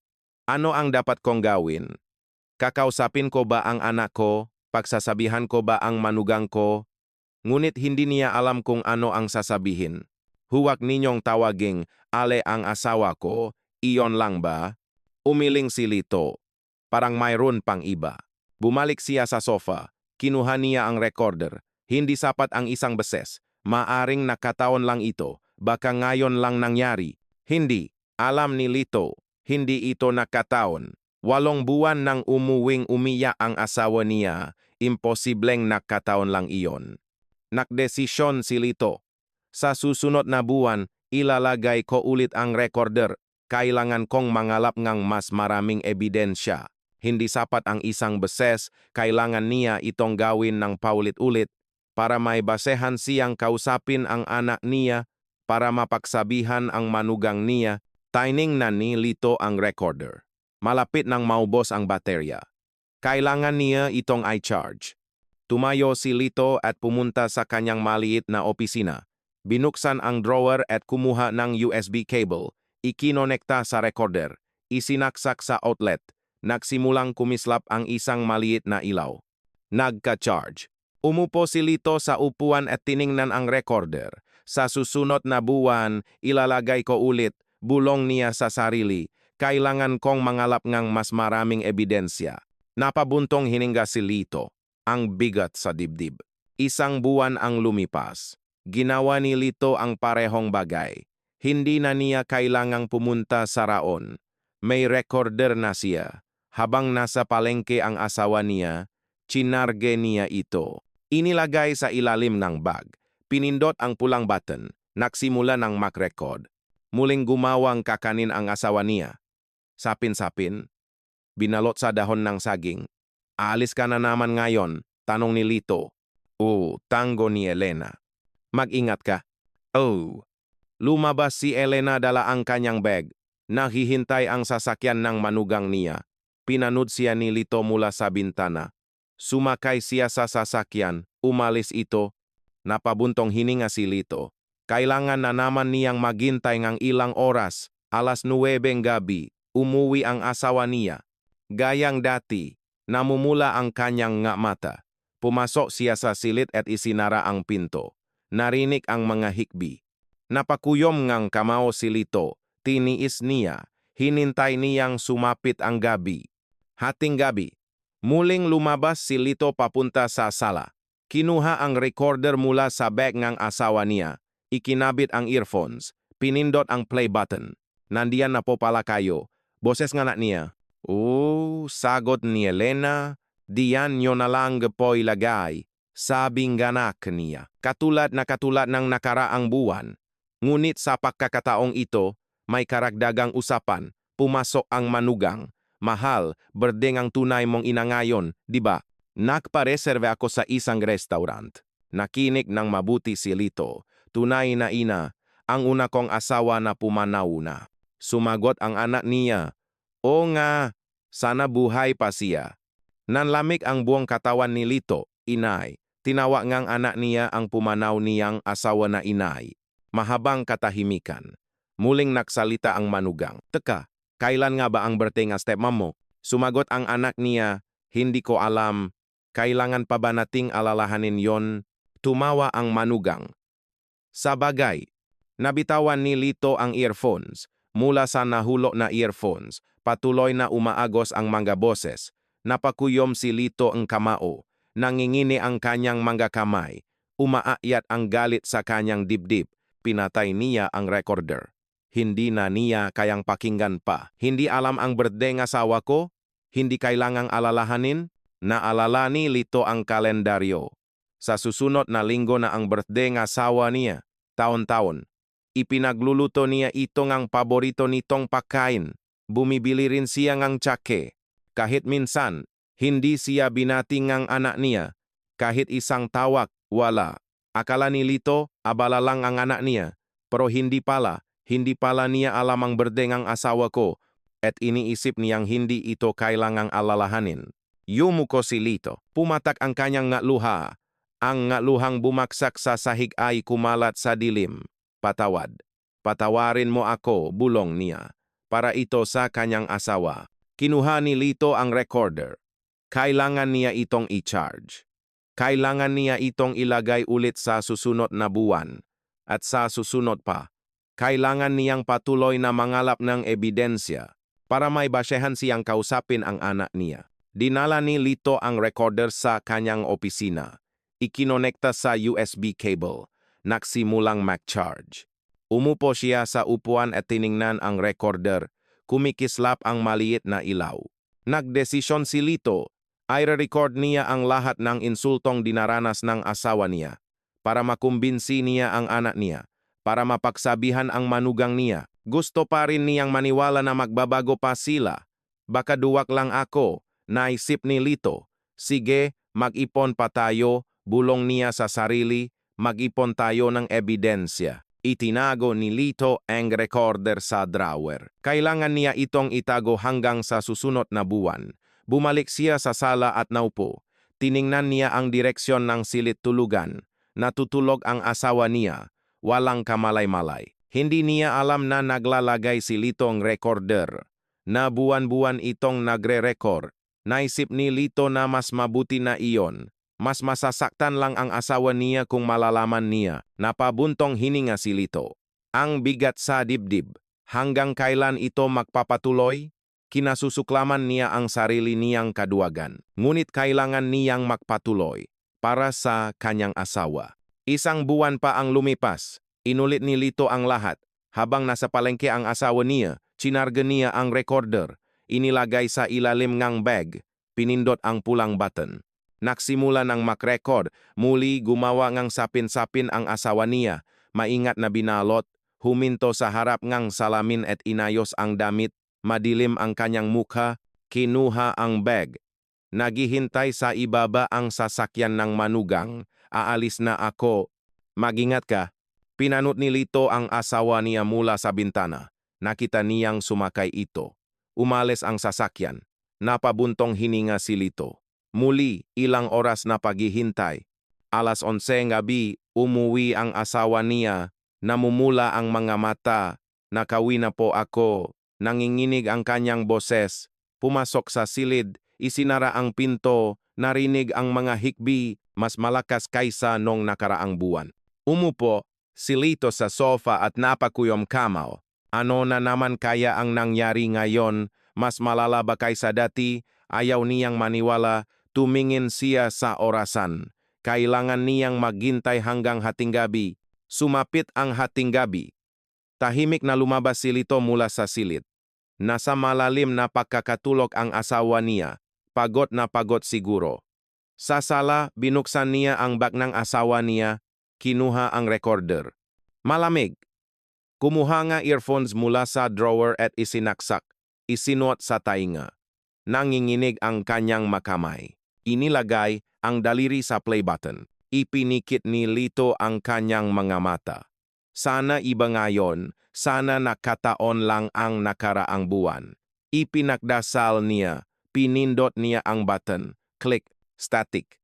Ano ang dapat kong gawin? Kakausapin ko ba ang anak ko? Pagsasabihan ko ba ang manugang ko? Ngunit hindi niya alam kung ano ang sasabihin. Huwag ninyong tawaging Ale ang asawa ko, iyon lang ba? Umiling si Lito. Parang mayroon pang iba. Bumalik siya sa sofa. Kinuha niya ang recorder. Hindi sapat ang isang beses. Maaring nakataon lang ito. Baka ngayon lang nangyari. Hindi. Alam ni Lito, hindi ito nakataon. 8 buwan nang umuwing umiyak ang asawa niya, imposibleng nakataon lang iyon. Nakdesisyon si Lito. Sa susunod na buwan, ilalagay ko ulit ang recorder. Kailangan kong mangalap ng mas maraming ebidensya. Hindi sapat ang isang beses, kailangan niya itong gawin ng paulit-ulit para may basehan siyang kausapin ang anak niya, para mapagsabihan ang manugang niya. Tining na ni Lito ang recorder. Malapit nang maubos ang baterya. Kailangan niya itong i-charge. Tumayo si Lito at pumunta sa kanyang maliit na opisina. Binuksan ang drawer at kumuha ng USB cable. Ikinonekta sa recorder. Isinaksak sa outlet. Nagsimulang kumislap ang isang maliit na ilaw. Nagka-charge. Umupo si Lito sa upuan at tiningnan ang recorder. Sa susunod na buwan, ilalagay ko ulit. Bulong niya sa sarili, kailangan kong mangalap ng mas maraming ebidensya. Napabuntong hininga si Lito, ang bigat sa dibdib. 1 buwan ang lumipas. Ginawa ni Lito ang parehong bagay. Hindi na niya kailangang pumunta sa raon. May recorder na siya. Habang nasa palengke ang asawa niya, chinarge niya ito. Inilagay sa ilalim ng bag. Pinindot ang pulang button. Nagsimula ng mag-record. Muling gumawang kakanin ang asawa niya. Sapin-sapin. Binalot sa dahon ng saging. Aalis ka na naman ngayon, tanong ni Lito. Tango ni Elena. Mag-ingat ka. Lumabas si Elena dala ang kanyang bag. Naghihintay ang sasakyan ng manugang niya. Pinanood siya ni Lito mula sa bintana. Sumakay siya sa sasakyan. Umalis ito. Napabuntong hininga si Lito. Kailangan na naman niyang maghintay ng ilang oras. 9:00 gabi, umuwi ang asawa niya. Gayang dati, namumula ang kanyang nga mata. Pumasok siya sa silid at isinara ang pinto. Narinig ang mga hikbi. Napakuyom ngang kamao si Lito. Tiniis niya. Hinintay niyang sumapit ang gabi. Hating gabi, muling lumabas si Lito papunta sa sala. Kinuha ang recorder mula sa bag ng asawa niya. Ikinabit ang earphones. Pinindot ang play button. Nandiyan na po pala kayo. Boses nga na niya. Sagot ni Elena. Diyan nyo na lang po ilagay. Sabing ganak niya. Katulad ng nakaraang buwan. Ngunit sa pagkakataong ito, may karagdagang usapan. Pumasok ang manugang. Mahal, berdeng ang tunay mong ina ngayon, di ba? Nagpareserve ako sa isang restaurant. Nakinig ng mabuti si Lito. Tunay na ina, ang una kong asawa na pumanaw na. Sumagot ang anak niya, "O nga, sana buhay pa siya." Nanlamig ang buong katawan ni Lito, inay. Tinawa ngang anak niya ang pumanaw niyang asawa na inay. Mahabang katahimikan. Muling nagsalita ang manugang. "Teka, kailan nga ba ang birthday nga stepmom mo?" Sumagot ang anak niya, "Hindi ko alam. Kailangan pa ba nating alalahanin yon?" Tumawa ang manugang. Sabagay, nabitawan ni Lito ang earphones. Mula sa nahulo na earphones, patuloy na umaagos ang mga boses. Napakuyom si Lito ang kamao. Nangingini ang kanyang mga kamay. Umaayat ang galit sa kanyang dibdib. Pinatay niya ang recorder. Hindi na niya kayang pakinggan pa. Hindi alam ang birthday ng asawa ko? Hindi kailangang alalahanin? Naalala ni Lito ang kalendaryo. Sa susunod na linggo na ang birthday ng asawa niya. Taon-taon. Ipinagluluto niya ito ngang paborito nitong pagkain. Bumibili rin siya ngang tsake. Kahit minsan, hindi siya binating ngang anak niya. Kahit isang tawag, wala. Akala ni Lito, abala lang ang anak niya. Pero hindi pala niya alam ang birthday ngang asawa ko. At iniisip niyang hindi ito kailangang alalahanin. Yumuko si Lito. Pumatak ang kanyang ngaluha. Ang ngaluhang bumaksak sa sahig ay kumalat sa dilim. "Patawad. Patawarin mo ako," bulong niya. Para ito sa kanyang asawa. Kinuha ni Lito ang recorder. Kailangan niya itong i-charge. Kailangan niya itong ilagay ulit sa susunod na buwan. At sa susunod pa, kailangan niyang patuloy na mangalap ng ebidensya para may basehan siyang kausapin ang anak niya. Dinala ni Lito ang recorder sa kanyang opisina. Ikinonekta sa USB cable. Nagsimulang mag-charge. Umupo siya sa upuan at tiningnan ang recorder. Kumikislap ang maliit na ilaw. Nagdesisyon si Lito. Ay re-record niya ang lahat ng insultong dinaranas ng asawa niya. Para makumbinsi niya ang anak niya. Para mapagsabihan ang manugang niya. Gusto pa rin niyang maniwala na magbabago pa sila. "Baka duwak lang ako," naisip ni Lito. "Sige, mag-ipon pa tayo," bulong niya sa sarili. "Mag-ipon tayo ng ebidensya." Itinago ni Lito ang recorder sa drawer. Kailangan niya itong itago hanggang sa susunod na buwan. Bumalik siya sa sala at naupo. Tiningnan niya ang direksyon ng silid tulugan. Natutulog ang asawa niya. Walang kamalay-malay. Hindi niya alam na naglalagay si Lito ang recorder. Na buwan-buwan itong nagre-record. Naisip ni Lito na mas mabuti na iyon. Mas masasaktan lang ang asawa niya kung malalaman niya. Napabuntong hininga si Lito. Ang bigat sa dibdib. Hanggang kailan ito magpapatuloy? Kinasusuklaman niya ang sarili niyang kaduwagan. Ngunit kailangan niyang magpatuloy para sa kanyang asawa. Isang buwan pa ang lumipas. Inulit ni Lito ang lahat. Habang nasa palengke ang asawa niya, chinarga niya ang recorder. Inilagay sa ilalim ngang bag. Pinindot ang pulang button. Nagsimula ng mag-record. Muli gumawa ngang sapin-sapin ang asawa niya. Maingat na binalot. Huminto sa harap ngang salamin at inayos ang damit. Madilim ang kanyang mukha. Kinuha ang bag. Naghihintay sa ibaba ang sasakyan ng manugang. "Aalis na ako. Mag-ingat ka." Pinanot ni Lito ang asawa niya mula sa bintana. Nakita niyang sumakay ito. Umalis ang sasakyan. Napabuntong hininga si Lito. Muli, ilang oras na paghihintay. 11:00 gabi, umuwi ang asawa niya. Namumula ang mga mata. "Nakauwi na po ako." Nanginginig ang kanyang boses. Pumasok sa silid. Isinara ang pinto. Narinig ang mga hikbi. Mas malakas kaysa nung nakaraang buwan. Umupo si Lito sa sofa at napakuyom kamaw. Ano na naman kaya ang nangyari ngayon? Mas malala ba kaysa dati? Ayaw niyang maniwala. Tumingin siya sa orasan. Kailangan niyang maghintay hanggang hating gabi. Sumapit ang hating gabi. Tahimik na lumabas si Lito mula sa silid. Nasa malalim na pagkakatulog ang asawa niya. Pagod na pagod siguro. Sa sala, binuksan niya ang bag ng asawa niya. Kinuha ang recorder. Malamig. Kumuha nga earphones mula sa drawer at isinaksak. Isinuot sa tainga. Nanginginig ang kanyang makamay. Inilagay ang daliri sa play button. Ipinikit ni Lito ang kanyang mga mata. Sana iba ngayon, sana nakataon lang ang nakaraang buwan. Ipinagdasal niya, pinindot niya ang button, click, static.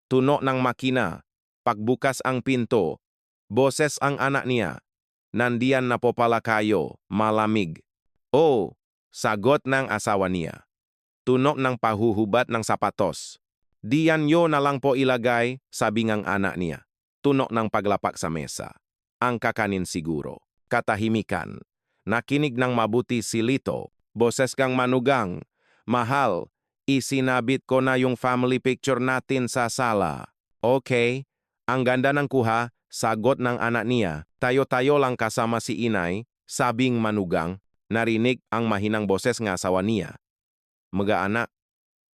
Tunog ng makina, pagbukas ang pinto, boses ang anak niya. Nandiyan na po pala kayo, malamig. Oh, sagot ng asawa niya. Tunog ng pahuhubat ng sapatos. Diyan yo na lang po ilagay, sabi ng anak niya. Tunog ng paglapak sa mesa. Ang kakanin siguro. Katahimikan. Nakinig ng mabuti si Lito. Boses kang manugang. Mahal, isinabit ko na yung family picture natin sa sala. Okay, ang ganda ng kuha, sagot ng anak niya. Tayo-tayo lang kasama si inay, sabing manugang. Narinig ang mahinang boses ng asawa niya. Mga anak,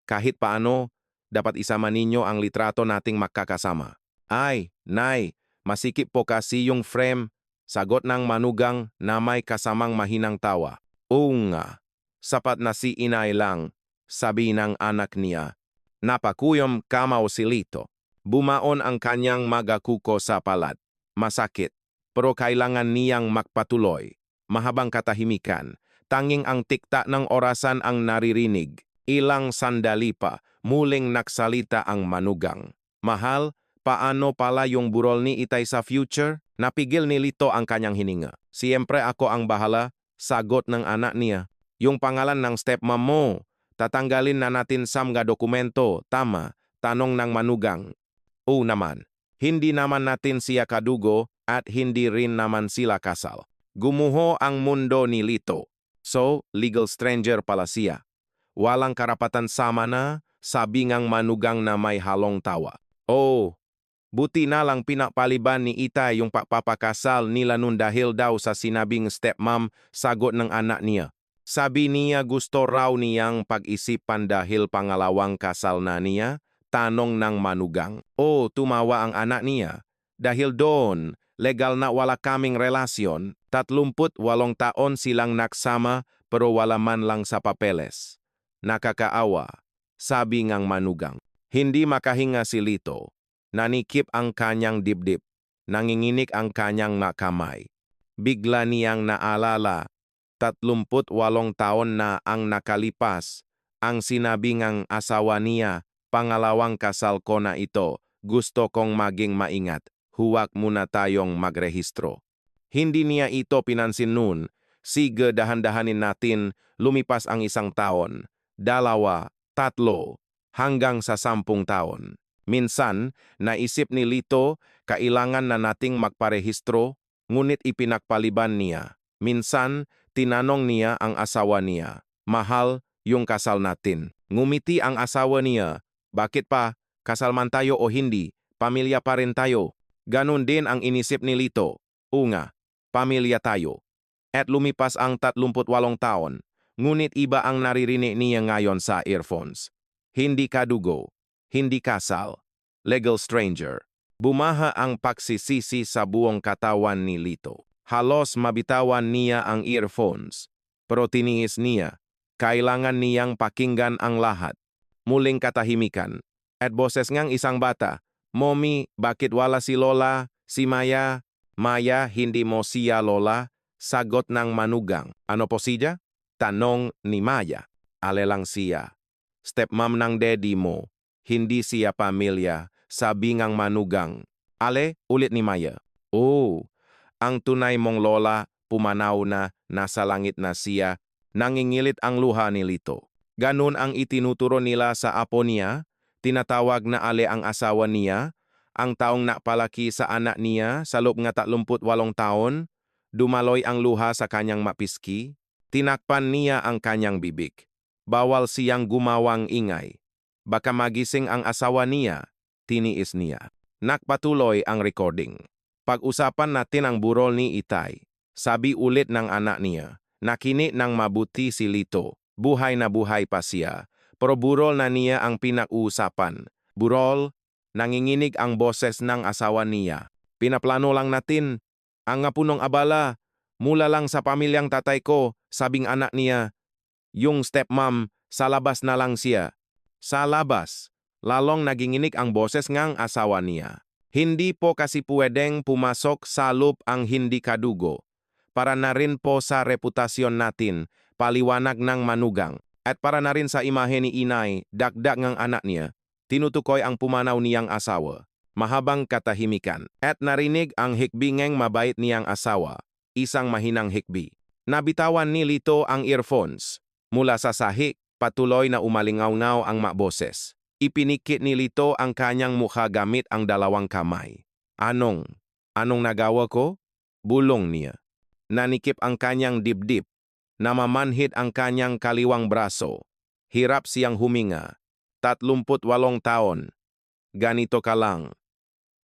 kahit paano, dapat isama ninyo ang litrato nating magkakasama. Ay, nay, masikip po kasi yung frame, sagot ng manugang na may kasamang mahinang tawa. Oo nga, sapat na si inay lang, sabi ng anak niya. Napakuyom kamaw si Lito. Bumaon ang kanyang magakuko sa palat. Masakit, pero kailangan niyang magpatuloy. Mahabang katahimikan, tanging ang tikta ng orasan ang naririnig. Ilang sandali pa, muling naksalita ang manugang. Mahal, paano pala yung burol ni Itay sa future? Napigil ni Lito ang kanyang hininga. Siyempre ako ang bahala, sagot ng anak niya. Yung pangalan ng stepmom mo, tatanggalin na natin sa mga dokumento, tama, tanong ng manugang. Oo naman, hindi naman natin siya kadugo at hindi rin naman sila kasal. Gumuho ang mundo ni Lito. So, legal stranger pala siya. Walang karapatan sama na, sabi ngang manugang na may halong tawa. Oh, buti na lang pinapaliban ni Itay yung papapakasal nila nun dahil daw sa sinabing stepmom, sagot ng anak niya. Sabi niya gusto raw niyang pag-isipan dahil pangalawang kasal na niya, tanong ng manugang. Oh, tumawa ang anak niya. Dahil doon, legal na wala kaming relasyon, 38 taon silang naksama pero wala man lang sa papeles. Nakakaawa, sabi ngang manugang. Hindi makahinga si Lito. Nanikip ang kanyang dibdib. Nanginginig ang kanyang makamay. Bigla niyang naalala, 38 taon na ang nakalipas. Ang sinabi ngang asawa niya, pangalawang kasal ko na ito, gusto kong maging maingat. Huwag muna tayong magrehistro. Hindi niya ito pinansin noon. Sige, dahan-dahanin natin, lumipas ang 1 taon, 2, 3, hanggang sa 10 taon. Minsan, naisip ni Lito, kailangan na nating magparehistro, ngunit ipinagpaliban niya. Minsan, tinanong niya ang asawa niya, mahal, yung kasal natin. Ngumiti ang asawa niya, bakit pa, kasal man tayo o hindi, pamilya pa rin tayo. Ganon din ang inisip ni Lito. Nga, pamilya tayo. At lumipas ang 38 taon, ngunit iba ang naririnig niya ngayon sa earphones. Hindi kadugo, hindi kasal, legal stranger. Bumaha ang pagsisisi sa buong katawan ni Lito. Halos mabitawan niya ang earphones, pero tiniis niya. Kailangan niyang pakinggan ang lahat. Muling katahimikan, at boses ngang isang bata, Mommy, bakit wala si Lola, si Maya? Maya, hindi mo siya Lola? Sagot ng manugang. Ano po siya? Tanong ni Maya. Ale lang siya. Stepmom ng daddy mo. Hindi siya pamilya, sabi ngang manugang. Ale, ulit ni Maya. Oh, ang tunay mong lola, pumanaw na, nasa langit na siya. Nangingilit ang luha ni Lito. Ganun ang itinuturo nila sa apo niya. Tinatawag na Ale ang asawa niya, ang taong napalaki sa anak niya sa loob ng 38 taon, dumaloy ang luha sa kanyang mapiski, tinakpan niya ang kanyang bibig. Bawal siyang gumawang ingay. Baka magising ang asawa niya, tiniis niya. Nakpatuloy ang recording. Pag-usapan natin ang burol ni Itay, sabi ulit ng anak niya. Nakinig ng mabuti si Lito, buhay na buhay pa siya. Pero burol na niya ang pinag-uusapan. Burol, nanginginig ang boses ng asawa niya. Pinaplano lang natin. Ang ngapunong abala, mula lang sa pamilyang tatay ko, sabing anak niya. Yung stepmom, sa labas na lang siya. Sa labas, lalong naginginig ang boses ngang asawa niya. Hindi po kasi pwedeng pumasok sa loop ang hindi kadugo. Para na rin po sa reputasyon natin, paliwanag ng manugang. At para na rin sa imahe ni inay, dagdag ng anak niya, tinutukoy ang pumanaw niyang asawa. Mahabang katahimikan. At narinig ang hikbingeng mabait niyang asawa, isang mahinang hikbi. Nabitawan ni Lito ang earphones. Mula sa sahig, patuloy na umalingaw-ngaw ang maboses. Ipinikit ni Lito ang kanyang mukha gamit ang dalawang kamay. Anong nagawa ko? Bulong niya. Nanikip ang kanyang dibdib. Namamanhid ang kanyang kaliwang braso. Hirap siyang huminga. 38 taon. Ganito ka lang.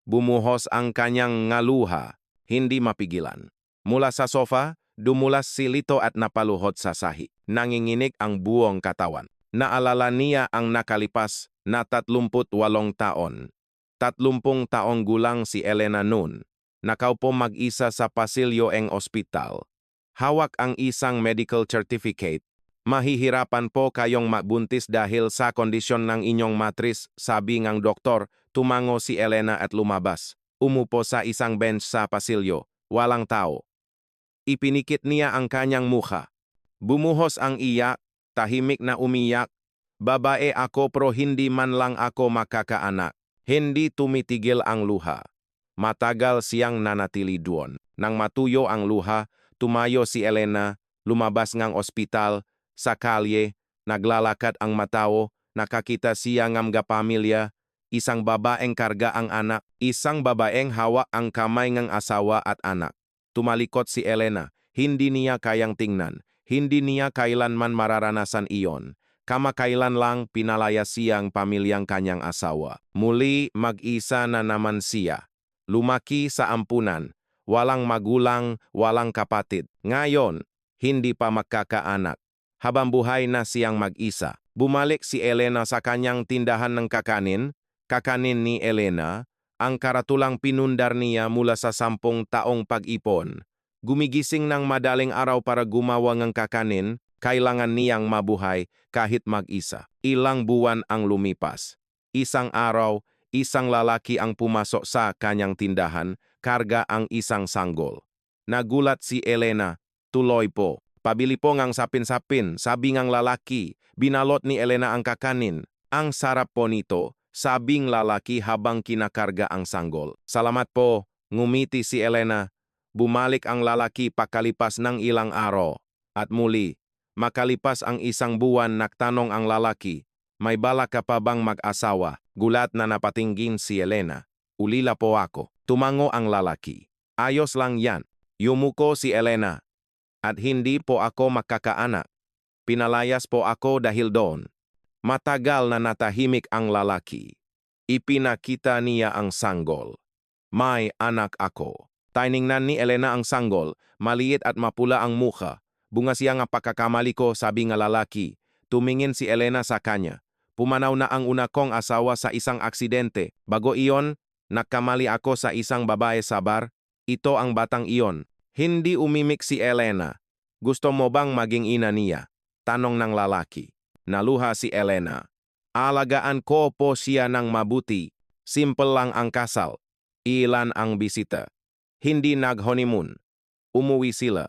Bumuhos ang kanyang ngaluha. Hindi mapigilan. Mula sa sofa, dumulas si Lito at napaluhod sa sahig. Nanginginig ang buong katawan. Naalala niya ang nakalipas na 38 taon. 30 taong gulang si Elena noon. Nakaupo mag-isa sa pasilyo ng ospital. Hawak ang isang medical certificate. Mahihirapan po kayong mabuntis dahil sa kondisyon ng inyong matris, sabi ng doktor. Tumango si Elena at lumabas. Umupo sa isang bench sa pasilyo. Walang tao. Ipinikit niya ang kanyang mukha. Bumuhos ang iyak, tahimik na umiyak. Babae ako pero hindi man lang ako makakaanak. Hindi tumitigil ang luha. Matagal siyang nanatili doon. Nang matuyo ang luha, tumayo si Elena, lumabas ngang ospital, sa kalye, naglalakad ang matao, nakakita siya ng mga pamilya, isang babaeng karga ang anak, isang babaeng hawak ang kamay ng asawa at anak. Tumalikot si Elena, hindi niya kayang tingnan, hindi niya kailanman mararanasan iyon. Kamakailan lang pinalaya siyang pamilyang kanyang asawa. Muli mag-isa na naman siya. Lumaki sa ampunan, walang magulang, walang kapatid. Ngayon, hindi pa magkakaanak. Habang buhay na siyang mag-isa. Bumalik si Elena sa kanyang tindahan ng kakanin. Kakanin ni Elena, ang karatulang pinundar niya mula sa 10 taong pag-ipon. Gumigising ng madaling araw para gumawa ng kakanin, kailangan niyang mabuhay kahit mag-isa. Ilang buwan ang lumipas. Isang araw, isang lalaki ang pumasok sa kanyang tindahan, karga ang isang sanggol. Nagulat si Elena, tuloy po. Pabili po ngang sapin-sapin, sabi ngang lalaki. Binalot ni Elena ang kakanin. Ang sarap po nito, sabing lalaki habang kinakarga ang sanggol. Salamat po, ngumiti si Elena. Bumalik ang lalaki pakalipas ng ilang araw. At muli, makalipas ang isang buwan, nagtanong ang lalaki, may balak ka pa bang mag-asawa? Gulat na napatinggin si Elena. Ulila po ako. Tumango ang lalaki. Ayos lang yan. Yumuko si Elena. At hindi po ako makakaanak. Pinalayas po ako dahil doon. Matagal na natahimik ang lalaki. Ipinakita niya ang sanggol. May anak ako. Tiningnan ni Elena ang sanggol, maliit at mapula ang mukha. Bunga siya nga pagkakamali ko, sabi nga lalaki. Tumingin si Elena sa kanya. Pumanaw na ang una kong asawa sa isang aksidente. Bago iyon, nakamali ako sa isang babae sa bar. Ito ang batang iyon. Hindi umimik si Elena. Gusto mo bang maging ina niya? Tanong ng lalaki. Naluha si Elena. Alagaan ko po siya ng mabuti. Simple lang ang kasal. Ilan ang bisita. Hindi nag-honeymoon. Umuwi sila.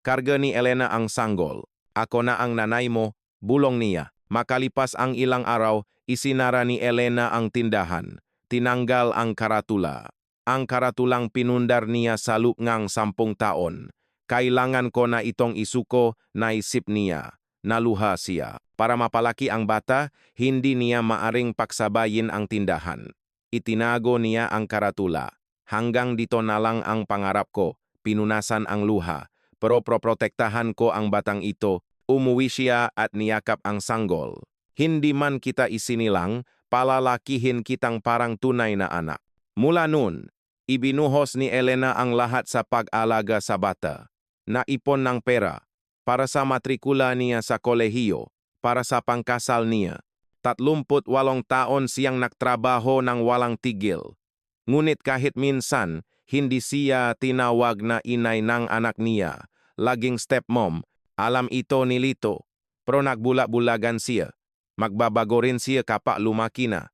Karga ni Elena ang sanggol. Ako na ang nanay mo, bulong niya. Makalipas ang ilang araw, isinara ni Elena ang tindahan. Tinanggal ang karatula. Ang karatulang pinundar niya sa loob ng 10 taon. Kailangan ko na itong isuko, naisip niya. Naluha siya. Para mapalaki ang bata, hindi niya maaring paksabayin ang tindahan. Itinago niya ang karatula. Hanggang dito na lang ang pangarap ko. Pinunasan ang luha. Pero proprotektahan ko ang batang ito. Umuwi siya at niyakap ang sanggol. Hindi man kita isinilang, palalakihin kitang parang tunay na anak. Mula noon, ibinuhos ni Elena ang lahat sa pag-alaga sa bata. Naipon ng pera para sa matrikula niya sa kolehiyo, para sa pangkasal niya. 38 taon siyang nagtrabaho ng walang tigil. Ngunit kahit minsan, hindi siya tinawag na inay ng anak niya. Laging stepmom, alam ito ni Lito. Pero nagbula-bulagan siya. Magbabago rin siya kapag lumaki na.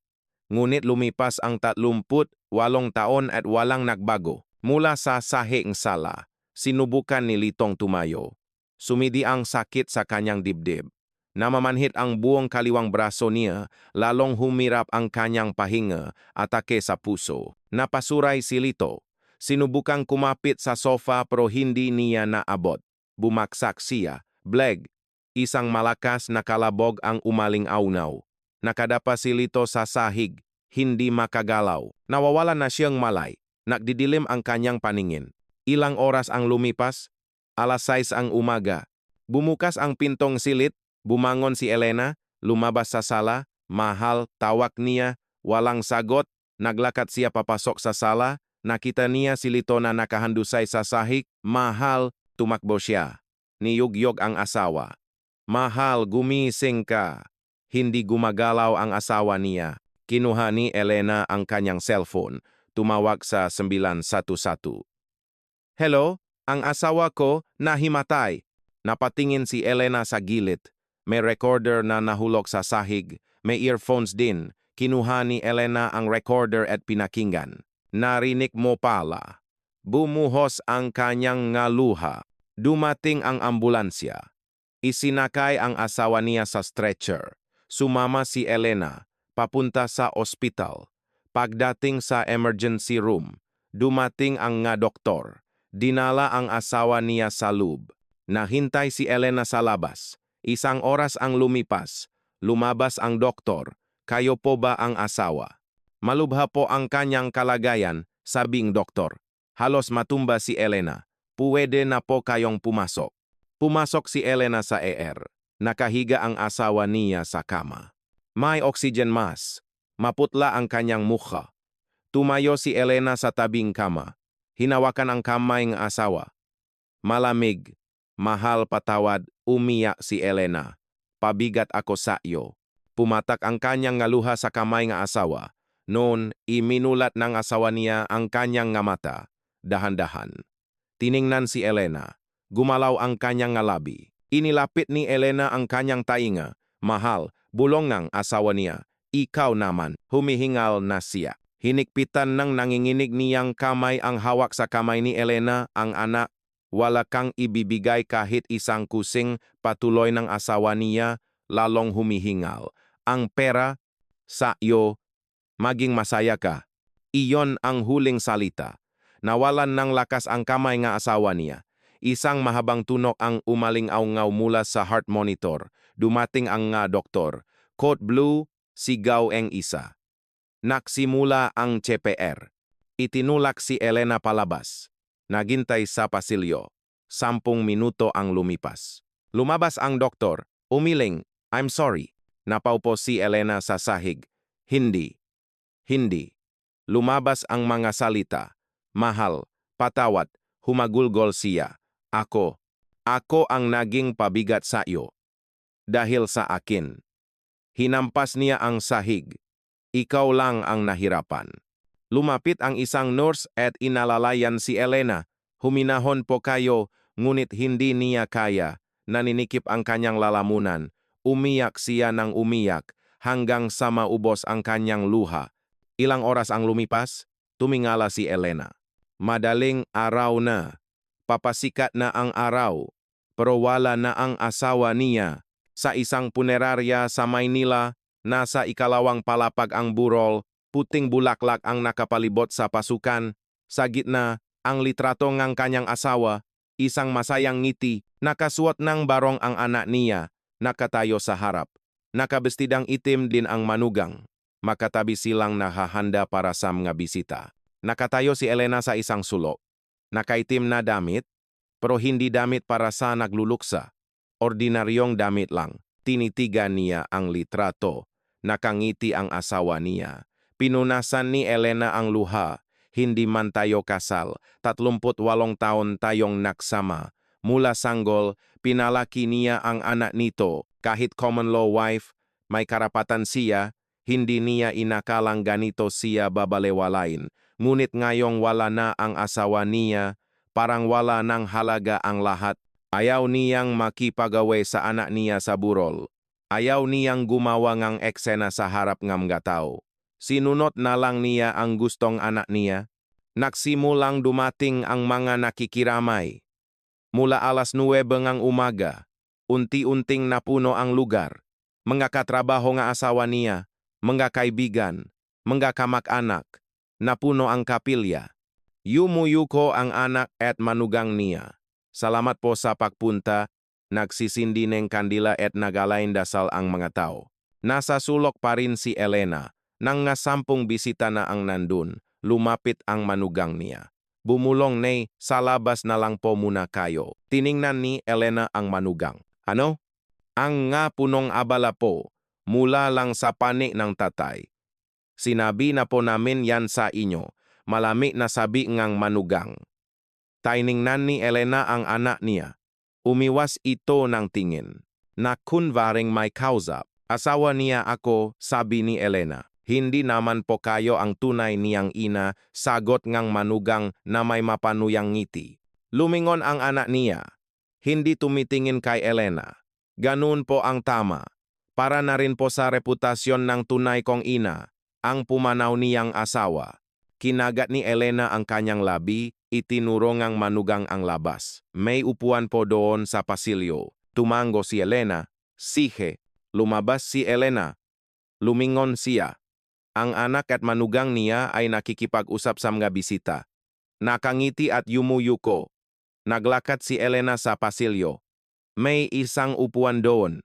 Ngunit lumipas ang 38 8 taon at walang nagbago. Mula sa sahing sala, sinubukan ni Litong tumayo. Sumidi ang sakit sa kanyang dibdib. Namamanhit ang buong kaliwang braso niya, lalong humirap ang kanyang pahinga, atake sa puso. Napasuray si Lito. Sinubukang kumapit sa sofa pero hindi niya naabot. Bumaksak siya. Bleg. Isang malakas na kalabog ang umaling aunaw. Nakadapa si Lito sa sahig. Hindi makagalaw. Nawawalan na siyang malay. Nagdidilim ang kanyang paningin. Ilang oras ang lumipas? 6:00 ang umaga. Bumukas ang pintong silid. Bumangon si Elena. Lumabas sa sala. Mahal, tawag niya. Walang sagot. Naglakad siya papasok sa sala. Nakita niya si Lito na nakahandusay sa sahig. Mahal, tumakbo siya. Niyugyog ang asawa. Mahal, gumising ka. Hindi gumagalaw ang asawa niya. Kinuha ni Elena ang kanyang cellphone. Tumawag sa 911. Hello, ang asawa ko nahimatay. Napatingin si Elena sa gilid. May recorder na nahulog sa sahig. May earphones din. Kinuha ni Elena ang recorder at pinakinggan. Narinig mo pala. Bumuhos ang kanyang ngaluha. Dumating ang ambulansya. Isinakay ang asawa niya sa stretcher. Sumama si Elena, papunta sa ospital. Pagdating sa emergency room, dumating ang nga doktor. Dinala ang asawa niya sa loob. Nahintay si Elena sa labas. 1 oras ang lumipas. Lumabas ang doktor. Kayo po ba ang asawa? Malubha po ang kanyang kalagayan, sabing doktor. Halos matumba si Elena. Puwede na po kayong pumasok. Pumasok si Elena sa ER. Nakahiga ang asawa niya sa kama. May oxygen mask. Maputla ang kanyang mukha. Tumayo si Elena sa tabing kama. Hinawakan ang kamay ng asawa. Malamig. Mahal, patawad. Umiyak si Elena. Pabigat ako sa iyo. Pumatak ang kanyang ngaluha sa kamay ng asawa. Noon, iminulat ng asawa niya ang kanyang nga mata. Dahan-dahan. Tiningnan si Elena. Gumalaw ang kanyang ngalabi. Inilapit ni Elena ang kanyang tainga. Mahal, bulong ng asawa niya. Ikaw naman, humihingal na siya. Hinikpitan ng nanginginig niyang kamay ang hawak sa kamay ni Elena, ang anak. Wala kang ibibigay kahit isang kusing, patuloy ng asawa niya, lalong humihingal. Ang pera, sa iyo, maging masaya ka. Iyon ang huling salita. Nawalan ng lakas ang kamay ng asawa niya. Isang mahabang tunok ang umaling-aungaw mula sa heart monitor. Dumating ang nga doktor. Code blue, sigaw ang isa. Naksimula ang CPR. Itinulak si Elena palabas. Naghintay sa pasilyo. 10 minuto ang lumipas. Lumabas ang doktor. Umiling, I'm sorry. Napaupo si Elena sa sahig. Hindi. Lumabas ang mga salita. Mahal, patawad, humagulgol siya. Ako ang naging pabigat sa iyo. Dahil sa akin. Hinampas niya ang sahig. Ikaw lang ang nahirapan. Lumapit ang isang nurse at inalalayan si Elena. Huminahon po kayo, ngunit hindi niya kaya. Naninikip ang kanyang lalamunan. Umiyak siya ng umiyak hanggang sa maubos ang kanyang luha. Ilang oras ang lumipas, tumingala si Elena. Madaling araw na. Papasikat na ang araw. Pero wala na ang asawa niya. Sa isang punerarya sa Maynila, nasa 2 palapag ang burol, puting bulaklak ang nakapalibot sa pasukan. Sa gitna, ang litrato ng kanyang asawa, isang masayang ngiti, nakasuot ng barong ang anak niya, nakatayo sa harap. Nakabestidang itim din ang manugang. Makatabi silang nahahanda para sa mga bisita. Nakatayo si Elena sa isang sulok. Nakaitim na damit, pero hindi damit para sa nagluluksa. Ordinaryong damit lang. Tinitigan niya ang litrato. Nakangiti ang asawa niya. Pinunasan ni Elena ang luha. Hindi man tayo kasal. 38 taon tayong naksama. Mula sanggol, pinalaki niya ang anak nito. Kahit common law wife, may karapatan siya. Hindi niya inakalang ganito siya babalewalain. Ngunit ngayong wala na ang asawa niya, parang wala ng halaga ang lahat. Ayaw niyang makipagawe sa anak niya sa burol. Ayaw niyang gumawa ng eksena sa harap ng mga tao. Sinunot na lang niya ang gustong anak niya. Nagsimulang dumating ang mga nakikiramay. Mula alas 9 ng umaga, unti-unting napuno ang lugar. Mga katrabaho nga asawa niya, mga kaibigan, mga kamag-anak, napuno ang kapilya. Yumuyuko ang anak at manugang niya. Salamat po sa pagpunta, nagsisindi ng kandila at nagalain dasal ang mga tao. Nasa sulok pa rin si Elena, nang nga 10 bisita na ang nandun, lumapit ang manugang niya. Bumulong ni, sa labas na lang po muna kayo. Tiningnan ni Elena ang manugang. Ano? Ang nga punong abala po, mula lang sa panik ng tatay. Sinabi na po namin yan sa inyo, malami na sabi ngang manugang. Tiningnan ni Elena ang anak niya. Umiwas ito ng tingin. Na kunwaring may kausap. Asawa niya ako, sabi ni Elena. Hindi naman po kayo ang tunay niyang ina, sagot ngang manugang na may mapanuyang ngiti. Lumingon ang anak niya. Hindi tumitingin kay Elena. Ganun po ang tama. Para na rin po sa reputasyon ng tunay kong ina, ang pumanaw niyang asawa. Kinagat ni Elena ang kanyang labi, itinuro ngang manugang ang labas. May upuan po doon sa pasilyo. Tumango si Elena. Sige. Lumabas si Elena. Lumingon siya. Ang anak at manugang niya ay nakikipag-usap sa mga bisita. Nakangiti at yumuyuko. Naglakad si Elena sa pasilyo. May isang upuan doon.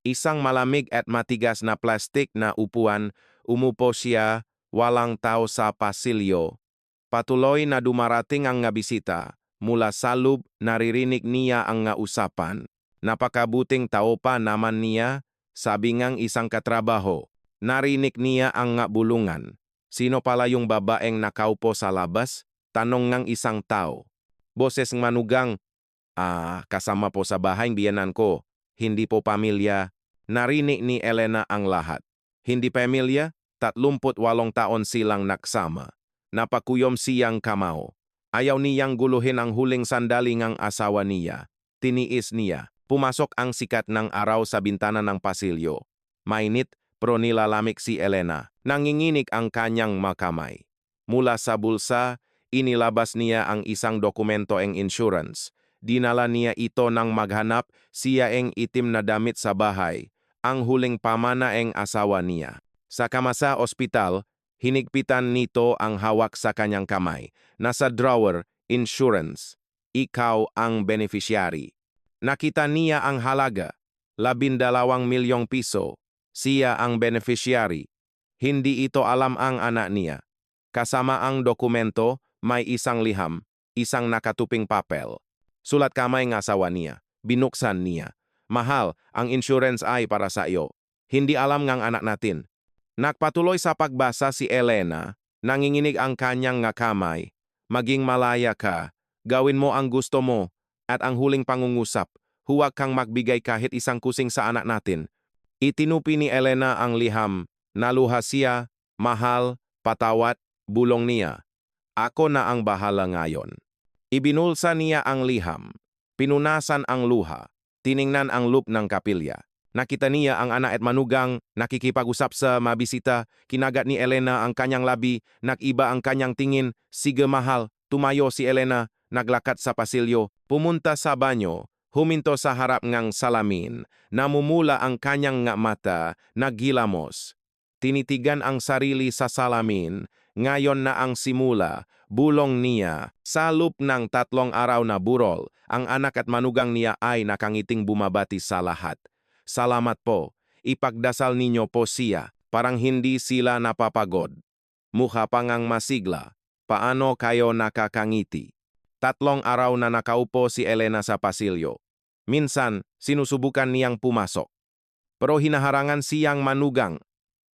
Isang malamig at matigas na plastik na upuan. Umupo siya, walang tao sa pasilyo. Patuloy na dumarating ang nga bisita. Mula sa loob, naririnig niya ang nga usapan. Napakabuting tao pa naman niya, sabi ngang isang katrabaho. Narinig niya ang nga bulungan. Sino pala yung babaeng nakaupo sa labas? Tanong ngang isang tao. Boses ng manugang, kasama po sa bahay biyanan ko. Hindi po pamilya. Narinig ni Elena ang lahat. Hindi pamilya? 38 taon silang naksama. Napakuyom siyang kamao. Ayaw niyang guluhin ang huling sandali ngang asawa niya. Tiniis niya. Pumasok ang sikat ng araw sa bintana ng pasilyo. Mainit, pero nilalamig si Elena. Nanginginig ang kanyang makamay. Mula sa bulsa, inilabas niya ang isang dokumento ng insurance. Dinala niya ito nang maghanap siya ng itim na damit sa bahay. Ang huling pamana ng asawa niya. Sa kama sa ospital, hinigpitan nito ang hawak sa kanyang kamay. Nasa drawer, insurance. Ikaw ang beneficiary. Nakita niya ang halaga, 12 milyong piso. Siya ang beneficiary. Hindi ito alam ang anak niya. Kasama ang dokumento, may isang liham, isang nakatuping papel. Sulat kamay ng asawa niya. Binuksan niya. Mahal, ang insurance ay para sa iyo. Hindi alam ngang anak natin. Nagpatuloy sa pagbasa si Elena, nanginginig ang kanyang nga kamay. Maging malaya ka, gawin mo ang gusto mo, at ang huling pangungusap, huwag kang magbigay kahit isang kusing sa anak natin. Itinupi ni Elena ang liham, naluha siya, mahal, patawat, bulong niya. Ako na ang bahala ngayon. Ibinulsa niya ang liham, pinunasan ang luha, tiningnan ang loop ng kapilya. Nakita niya ang anak at manugang, nakikipag-usap sa mabisita, kinagat ni Elena ang kanyang labi, nagiba ang kanyang tingin, sige mahal, tumayo si Elena, naglakad sa pasilyo, pumunta sa banyo, huminto sa harap ngang salamin, namumula ang kanyang nga mata, naggilamos. Tinitigan ang sarili sa salamin, ngayon na ang simula, bulong niya. Sa loob ng 3 araw na burol, ang anak at manugang niya ay nakangiting bumabati sa lahat. Salamat po, ipagdasal ninyo po siya, parang hindi sila napapagod. Mukha pa ngang masigla, paano kayo nakakangiti? 3 araw na nakaupo si Elena sa pasilyo. Minsan, sinusubukan niyang pumasok. Pero hinaharangan siyang manugang.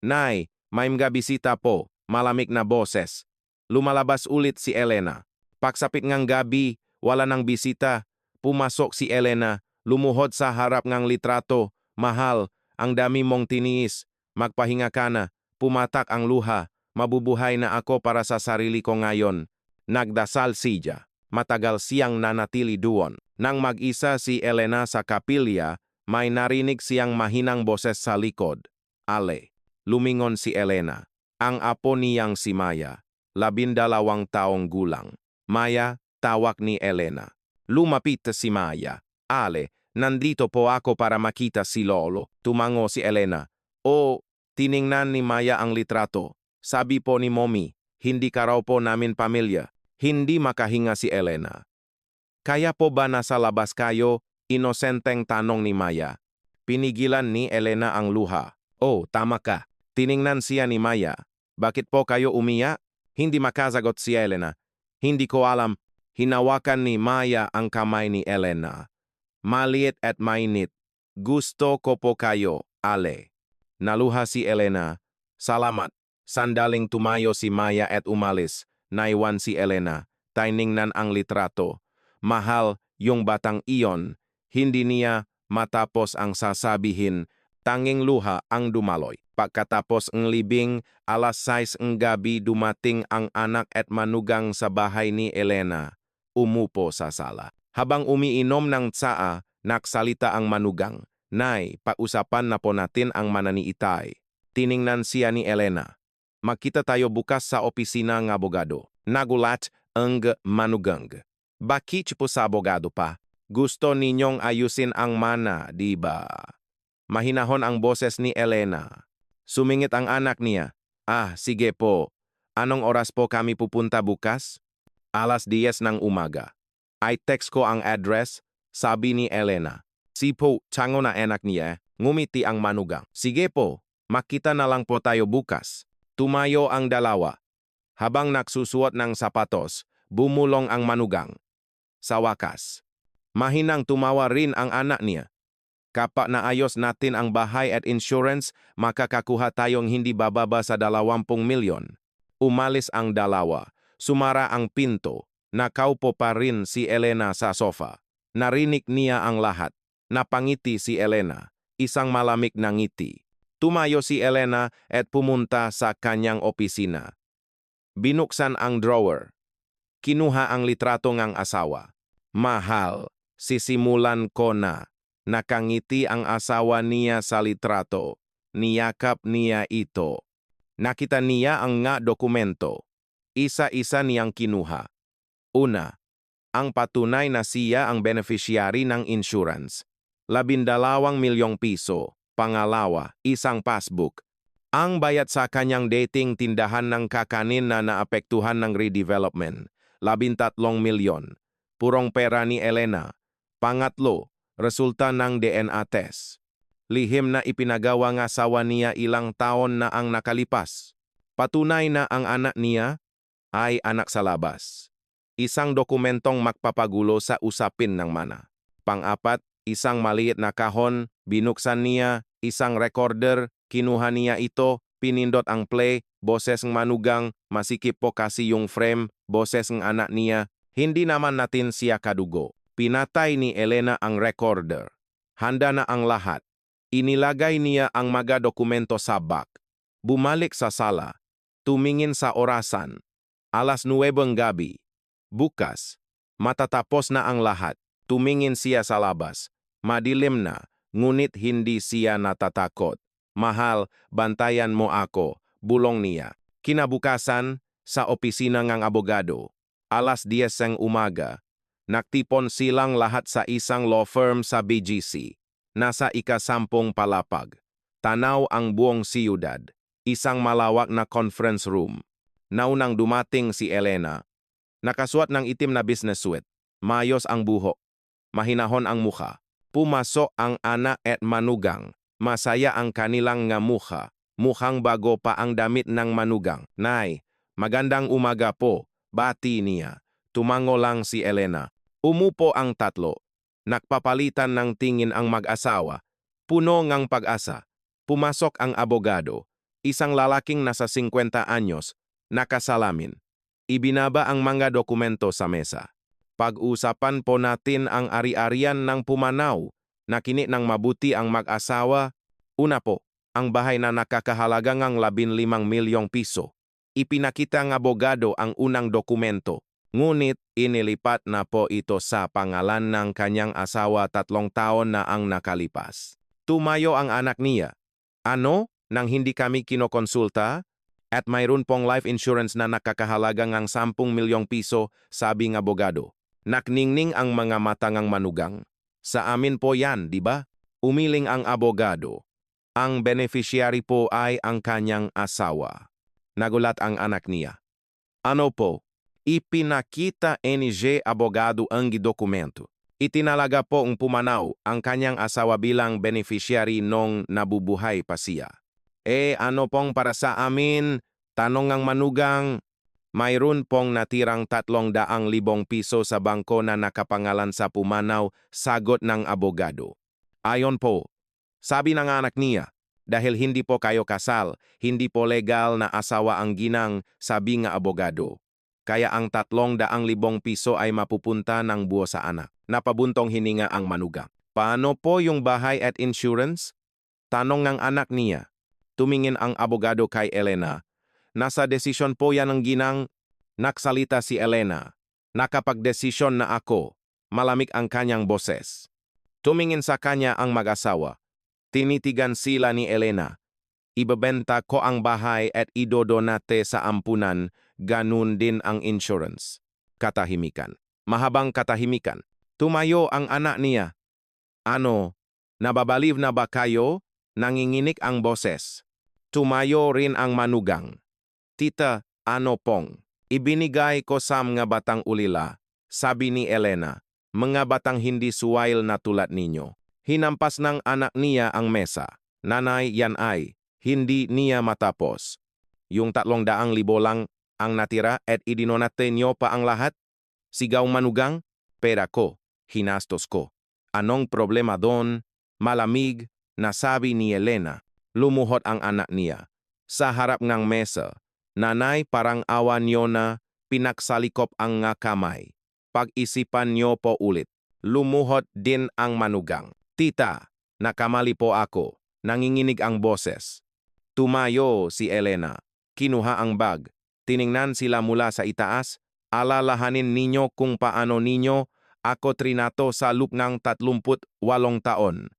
Nay, may mga bisita po, malamig na boses. Lumalabas ulit si Elena. Pagsapit ngang gabi, wala nang bisita. Pumasok si Elena, lumuhod sa harap ngang litrato. Mahal, ang dami mong tiniis. Magpahinga ka na. Pumatak ang luha. Mabubuhay na ako para sa sarili ko ngayon. Nagdasal siya. Matagal siyang nanatili doon. Nang mag-isa si Elena sa kapilya, may narinig siyang mahinang boses sa likod. Ale. Lumingon si Elena. ang apo niyang si Maya, 12 taong gulang. Maya, tawag ni Elena. Lumapit si Maya. Ale, nandito po ako para makita si Lolo. Tumango si Elena. O, tiningnan ni Maya ang litrato. Sabi po ni Mommy, hindi ka raw po namin pamilya. Hindi makahinga si Elena. Kaya po ba nasa labas kayo? Inosenteng tanong ni Maya. Pinigilan ni Elena ang luha. Oh, tama ka. Tiningnan siya ni Maya. Bakit po kayo umiyak? Hindi makasagot si Elena. Hindi ko alam. Hinawakan ni Maya ang kamay ni Elena. Maliit at mainit. Gusto ko po kayo, Ale. Naluha si Elena. Salamat. Sandaling tumayo si Maya at umalis. Naiwan si Elena. Tiningnan ang litrato. Mahal yung batang iyon. Hindi niya matapos ang sasabihin. Tanging luha ang dumaloy. Pagkatapos ng libing, 6:00 ng gabi dumating ang anak at manugang sa bahay ni Elena. Umupo sa sala. Habang umiinom ng tsaa, nagsalita ang manugang. Nay, pausapan na po natin ang mananiitay. Tiningnan siya ni Elena. Makita tayo bukas sa opisina ng abogado. Nagulat ang manugang. Bakit po sa abogado pa? Gusto ninyong ayusin ang mana, di ba? Mahinahon ang boses ni Elena. Sumingit ang anak niya. Ah, sige po. Anong oras po kami pupunta bukas? 10:00 ng umaga. I text ko ang address, sabi ni Elena. Si po, tango na anak niya, ngumiti ang manugang. Sige po, makita na lang po tayo bukas. Tumayo ang dalawa. Habang nagsusuot ng sapatos, bumulong ang manugang. Sa wakas, mahinang tumawa rin ang anak niya. Kapag naayos natin ang bahay at insurance, makakakuha tayong hindi bababa sa 20 milyon. Umalis ang dalawa. Sumara ang pinto. Nakaupo pa rin si Elena sa sofa. Narinig niya ang lahat. Napangiti si Elena. Isang malamig na ngiti. Tumayo si Elena at pumunta sa kanyang opisina. Binuksan ang drawer. Kinuha ang litrato ng asawa. Mahal, sisimulan ko na. Nakangiti ang asawa niya sa litrato. Niyakap niya ito. Nakita niya ang nga dokumento. Isa-isa niyang kinuha. Una, ang patunay na siya ang beneficiary ng insurance. 12 milyong piso. Pangalawa, isang passbook. Ang bayad sa kanyang dating tindahan ng kakanin na naapektuhan ng redevelopment. 13 milyon. Purong pera ni Elena. Pangatlo, resulta ng DNA test. Lihim na ipinagawa ng asawa niya ilang taon na ang nakalipas. Patunay na ang anak niya ay anak sa labas. Isang dokumentong magpapagulo sa usapin ng mana. Pang-apat, isang maliit na kahon, binuksan niya, isang recorder, kinuha niya ito, pinindot ang play, boses ng manugang, masikip po kasi yung frame, boses ng anak niya, hindi naman natin siya kadugo. Pinatay ni Elena ang recorder. Handa na ang lahat. Inilagay niya ang mga dokumento sa bag. Bumalik sa sala. Tumingin sa orasan. 9:00 gabi. Bukas. Matatapos na ang lahat. Tumingin siya sa labas. Madilim na, ngunit hindi siya natatakot. Mahal, bantayan mo ako, bulong niya. Kinabukasan, sa opisina ng abogado. 10:00 ng umaga. Naktipon silang lahat sa isang law firm sa BGC. Nasa ika-10 palapag. Tanaw ang buong siyudad. Isang malawak na conference room. Naunang dumating si Elena. Nakasuot ng itim na business suit. Mayos ang buhok. Mahinahon ang mukha. Pumasok ang anak at manugang. Masaya ang kanilang nga mukha. Mukhang bago pa ang damit ng manugang. Nay, magandang umaga po. Bati niya. Tumango lang si Elena. Umupo ang tatlo. Nakpapalitan ng tingin ang mag-asawa. Puno ngang pag-asa. Pumasok ang abogado. Isang lalaking nasa 50 anyos. Nakasalamin. Ibinaba ang mga dokumento sa mesa. Pag-usapan po natin ang ari-arian ng pumanaw. Nakinig ng mabuti ang mag-asawa. Una po, ang bahay na nakakahalaga ng 15 milyong piso. Ipinakita ng abogado ang unang dokumento. Ngunit inilipat na po ito sa pangalan ng kanyang asawa 3 taon na ang nakalipas. Tumayo ang anak niya. Ano? Nang hindi kami kinokonsulta? At mayroon pong life insurance na nakakahalaga ng 10 milyong piso, sabi ng abogado. Nakningning ang mga mata ng manugang. Sa amin po yan, di ba? Umiling ang abogado. Ang beneficiary po ay ang kanyang asawa. Nagulat ang anak niya. Ano po? Ipinakita ni J. Abogado ang dokumento. Itinalaga po ang pumanaw ang kanyang asawa bilang beneficiary nung nabubuhay pa siya. Ano pong para sa amin? Tanong ng manugang. Mayroon pong natirang 300,000 piso sa bangko na nakapangalan sa pumanaw, sagot ng abogado. Ayon po, sabi ng anak niya, dahil hindi po kayo kasal, hindi po legal na asawa ang ginang, sabi ng abogado. Kaya ang 300,000 piso ay mapupunta ng buo sa anak. Napabuntong hininga ang manugang. Paano po yung bahay at insurance? Tanong ng anak niya. Tumingin ang abogado kay Elena. Nasa desisyon po yan ng ginang. Naksalita si Elena. Nakapagdesisyon na ako. Malamig ang kanyang boses. Tumingin sa kanya ang mag-asawa. Tinitigan sila ni Elena. Ibebenta ko ang bahay at idodonate sa ampunan, ganun din ang insurance. Katahimikan. Mahabang katahimikan. Tumayo ang anak niya. Ano? Nababaliw na ba kayo? Nanginginig ang boses. Tumayo rin ang manugang. Tita, ano pong? Ibinigay ko sa mga batang ulila, sabi ni Elena. Mga batang hindi suwail na tulad ninyo. Hinampas ng anak niya ang mesa. Nanay, yan ay, hindi niya matapos. Yung 300,000 lang ang natira at idinonate niyo pa ang lahat? Sigaw manugang, pera ko, hinastos ko. Anong problema doon? Malamig, nasabi ni Elena. Lumuhot ang anak niya. Sa harap ng mesa, nanay parang awa niyo na pinaksalikop ang nga kamay. Pag-isipan niyo po ulit. Lumuhot din ang manugang. Tita, nakamali po ako. Nanginginig ang boses. Tumayo si Elena. Kinuha ang bag. Tiningnan sila mula sa itaas. Alalahanin ninyo kung paano ninyo ako trinato sa loob ng 38 taon.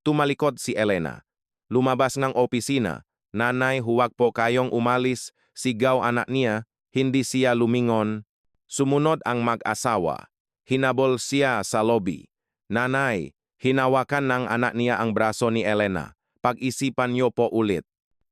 Tumalikod si Elena. Lumabas ng opisina. Nanay, huwag po kayong umalis. Sigaw anak niya. Hindi siya lumingon. Sumunod ang mag-asawa. Hinabol siya sa lobby. Nanay, hinawakan ng anak niya ang braso ni Elena. Pag-isipan niyo po ulit.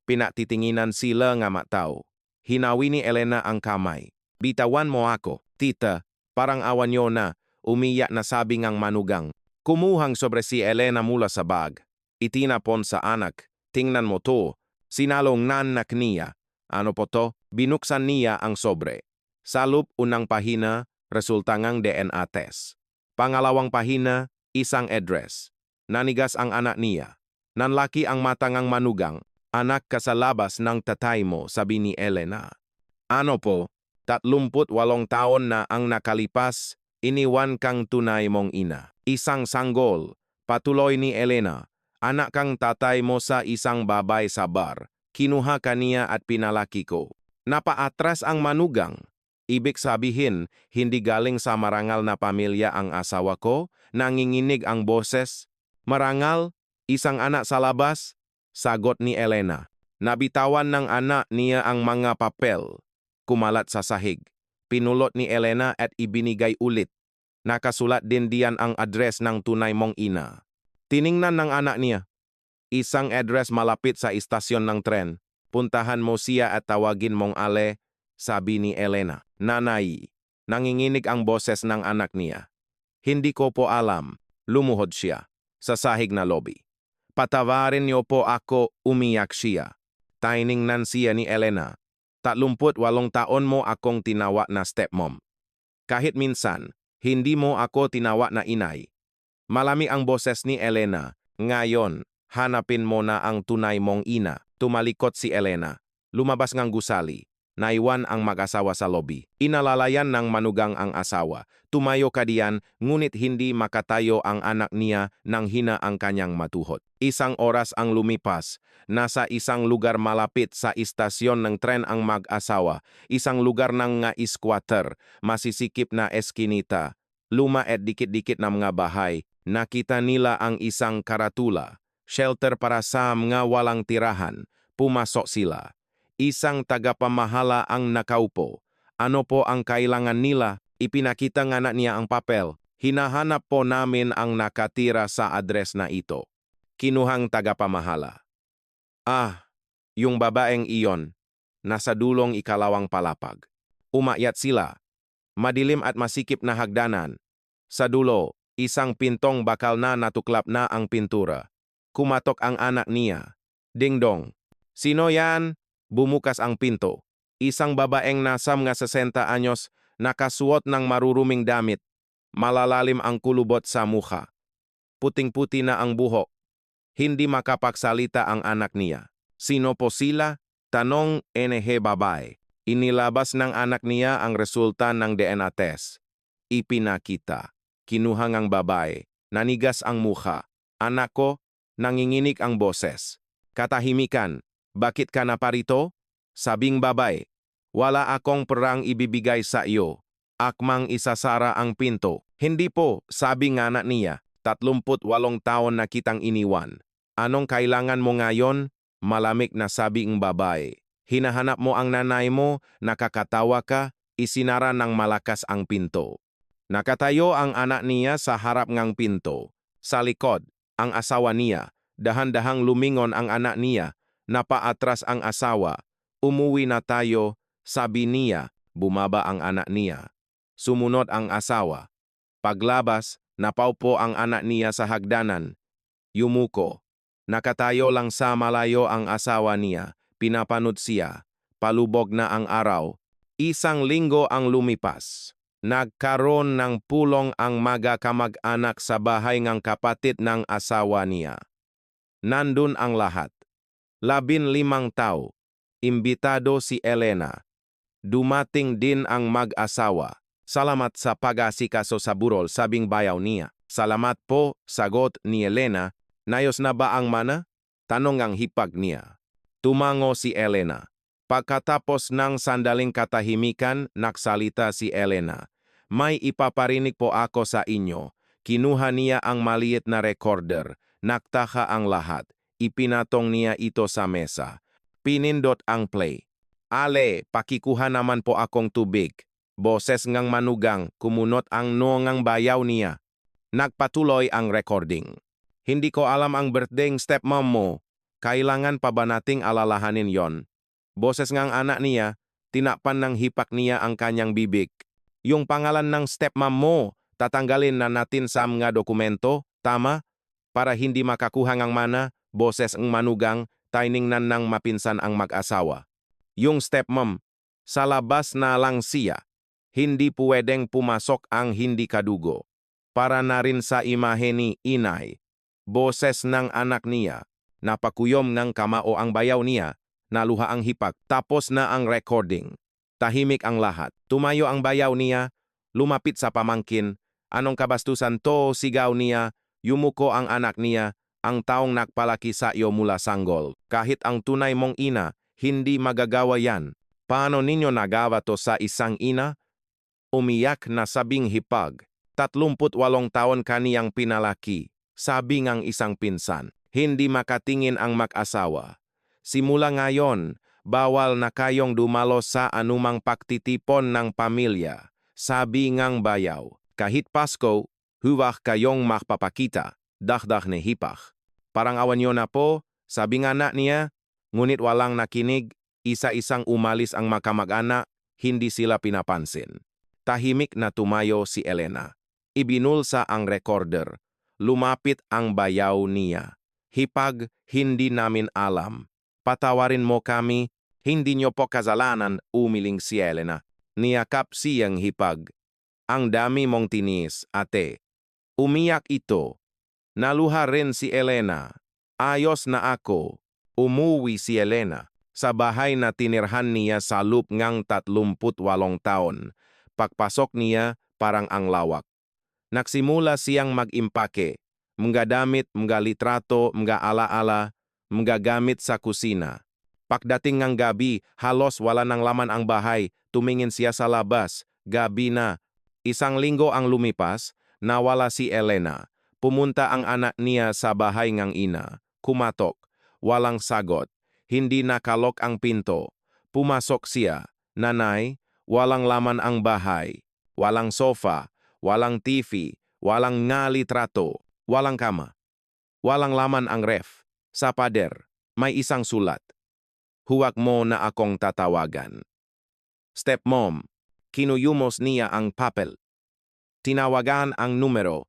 Pinatitinginan sila nga mataw. Hinawi ni Elena ang kamay. Bitawan mo ako, tita. Parang awan niyo na. Umiyak na sabi ng manugang. Kumuhang sobre si Elena mula sa bag. Itinapon sa anak. Tingnan mo to. Sinalong nanak niya. Ano po to? Binuksan niya ang sobre. Sa loob unang pahina, resulta ng DNA test. Pangalawang pahina, isang address. Nanigas ang anak niya. Nanlaki ang mata ng manugang. Anak ka sa labas ng tatay mo, sabi ni Elena. Ano po? 38 taon na ang nakalipas, iniwan kang tunay mong ina. Isang sanggol. Patuloy ni Elena. Anak kang tatay mo sa isang babay sa bar. Kinuha ka niya at pinalaki ko. Napaatras ang manugang. Ibig sabihin, hindi galing sa marangal na pamilya ang asawa ko, nanginginig ang boses. Marangal, isang anak sa labas, sagot ni Elena. Nabitawan ng anak niya ang mga papel. Kumalat sa sahig. Pinulot ni Elena at ibinigay ulit. Nakasulat din diyan ang address ng tunay mong ina. Tiningnan ng anak niya. Isang address malapit sa istasyon ng tren. Puntahan mo siya at tawagin mong Ale, sabi ni Elena. Nanay, nanginginig ang boses ng anak niya. Hindi ko po alam, lumuhod siya sa sahig na lobby. Patawarin niyo po ako, umiyak siya. Tiningnan siya ni Elena. 38 taon mo akong tinawa na stepmom. Kahit minsan, hindi mo ako tinawa na inay. Malami ang boses ni Elena. Ngayon, hanapin mo na ang tunay mong ina. Tumalikot si Elena. Lumabas ngang gusali. Naiwan ang mag-asawa sa lobby. Inalalayan ng manugang ang asawa. Tumayo ka diyan, ngunit hindi makatayo ang anak niya nang hina ang kanyang matuhod. Isang oras ang lumipas. Nasa isang lugar malapit sa istasyon ng tren ang mag-asawa. Isang lugar ng nga squatter. Masisikip na eskinita. Luma at dikit-dikit na mga bahay. Nakita nila ang isang karatula. Shelter para sa mga walang tirahan. Pumasok sila. Isang tagapamahala ang nakaupo. Ano po ang kailangan nila? Ipinakita ng anak niya ang papel. Hinahanap po namin ang nakatira sa address na ito. Kinuhang tagapamahala. Ah, yung babaeng iyon. Nasa dulong ikalawang palapag. Umakyat sila. Madilim at masikip na hagdanan. Sa dulo, isang pintong bakal na natuklap na ang pintura. Kumatok ang anak niya. Ding-dong. Sino yan? Bumukas ang pinto. Isang babaeng nasa mga 60 anyos, nakasuot ng maruruming damit. Malalalim ang kulubot sa mukha. Puting-puti na ang buhok. Hindi makapagsalita ang anak niya. Sino po sila? Tanong NH babae. Inilabas ng anak niya ang resulta ng DNA test. Ipinakita. Kinuhang ang babae. Nanigas ang mukha. Anak ko, nanginginig ang boses. Katahimikan. Bakit ka na parito? Sabing babae. Wala akong perang ibibigay sa iyo. Akmang isasara ang pinto. Hindi po, sabi ng anak niya. 38 taon na kitang iniwan. Anong kailangan mo ngayon? Malamig na sabi ng babae. Hinahanap mo ang nanay mo, nakakatawa ka, isinara ng malakas ang pinto. Nakatayo ang anak niya sa harap ng pinto. Sa likod, ang asawa niya. Dahan-dahang lumingon ang anak niya. Napaatras ang asawa. Umuwi na tayo, sabi niya. Bumaba ang anak niya. Sumunod ang asawa. Paglabas, napaupo ang anak niya sa hagdanan. Yumuko. Nakatayo lang sa malayo ang asawa niya. Pinapanood siya. Palubog na ang araw. Isang linggo ang lumipas. Nagkaroon ng pulong ang mga kamag-anak sa bahay ng kapatid ng asawa niya. Nandun ang lahat. 15 tao. Imbitado si Elena. Dumating din ang mag-asawa. Salamat sa pag-asikaso sa burol, sabing bayaw niya. Salamat po, sagot ni Elena. Nayos na ba ang mana? Tanong ang hipag niya. Tumango si Elena. Pagkatapos ng sandaling katahimikan, nagsalita si Elena. May ipaparinig po ako sa inyo. Kinuha niya ang maliit na recorder. Naktaka ang lahat. Ipinatong niya ito sa mesa. Pinindot ang play. Ale, pakikuha naman po akong tubig. Boses ngang manugang, kumunot ang noongang bayaw niya. Nagpatuloy ang recording. Hindi ko alam ang birthday ng stepmom mo. Kailangan pa ba nating alalahanin yon? Boses ngang anak niya, tinakpan ng hipak niya ang kanyang bibig. Yung pangalan ng stepmom mo, tatanggalin na natin sa mga dokumento, tama? Para hindi makakuha ng mana, boses ng manugang, tiningnan ng mapinsan ang mag-asawa. Yung stepmom, sa labas na lang siya. Hindi puwedeng pumasok ang hindi kadugo. Para na rin sa imahe ni inay. Boses ng anak niya. Napakuyom ng kamao ang bayaw niya. Naluha ang hipak. Tapos na ang recording. Tahimik ang lahat. Tumayo ang bayaw niya. Lumapit sa pamangkin. Anong kabastusan to? Sigaw niya. Yumuko ang anak niya. Ang taong nagpalaki sa iyo mula sanggol. Kahit ang tunay mong ina, hindi magagawa yan. Paano ninyo nagawa to sa isang ina? Umiyak na sabing hipag. 38 taon kaniyang pinalaki. Sabi ngang isang pinsan, hindi makatingin ang mag-asawa. Simula ngayon, bawal na kayong dumalo sa anumang pagtitipon ng pamilya. Sabi ngang bayaw, kahit Pasko, huwag kayong magpapakita. Dagdag ni hipak. Parang awan nyo na po, sabi nga anak niya, ngunit walang nakinig, isa-isang umalis ang makamag-anak, hindi sila pinapansin. Tahimik na tumayo si Elena. Ibinulsa ang recorder. Lumapit ang bayaw niya. Hipag, hindi namin alam. Patawarin mo kami, hindi nyo po kasalanan, umiling si Elena. Niyakap siyang hipag. Ang dami mong tinis, ate. Umiyak ito. Naluha rin si Elena. Ayos na ako. Umuwi si Elena sa bahay na tinirhan niya sa loob ngang 38 taon. Pagpasok niya, parang ang lawak. Nagsimula siyang mag-impake, mga damit, mga litrato, mga alaala, mga gamit sa kusina. Pagdating ng gabi, halos wala nang laman ang bahay, tumingin siya sa labas, gabi na. 1 linggo ang lumipas, nawala si Elena. Pumunta ang anak niya sa bahay ng ina, kumatok, walang sagot, hindi nakalok ang pinto. Pumasok siya. Nanay, walang laman ang bahay. Walang sofa, walang TV, walang nga litrato, walang kama. Walang laman ang ref. Sa pader, may isang sulat. Huwag mo na akong tatawagan. Stepmom, kinuyumos niya ang papel. Tinawagan ang numero.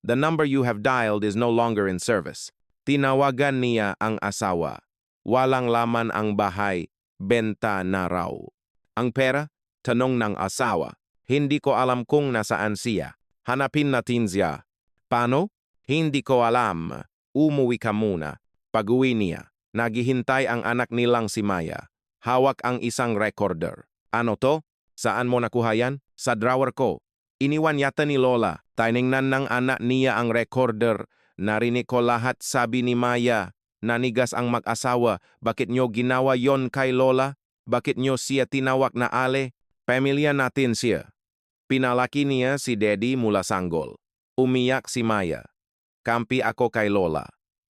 The number you have dialed is no longer in service. Tinawagan niya ang asawa. Walang laman ang bahay, benta na raw. Ang pera? Tanong ng asawa. Hindi ko alam kung nasaan siya. Hanapin natin siya. Paano? Hindi ko alam. Umuwi ka muna. Pag-uwi niya, naghihintay ang anak nilang si Maya. Hawak ang isang recorder. Ano to? Saan mo nakuha yan? Sa drawer ko. Iniwan yata ni Lola. Tiningnan ng anak niya ang recorder. Narinig ko lahat, sabi ni Maya. Nanigas ang mag-asawa. Bakit nyo ginawa yon kay Lola? Bakit nyo siya tinawag na Ale? Pamilya natin siya. Pinalaki niya si Daddy mula sanggol. Umiyak si Maya. Kampi ako kay Lola.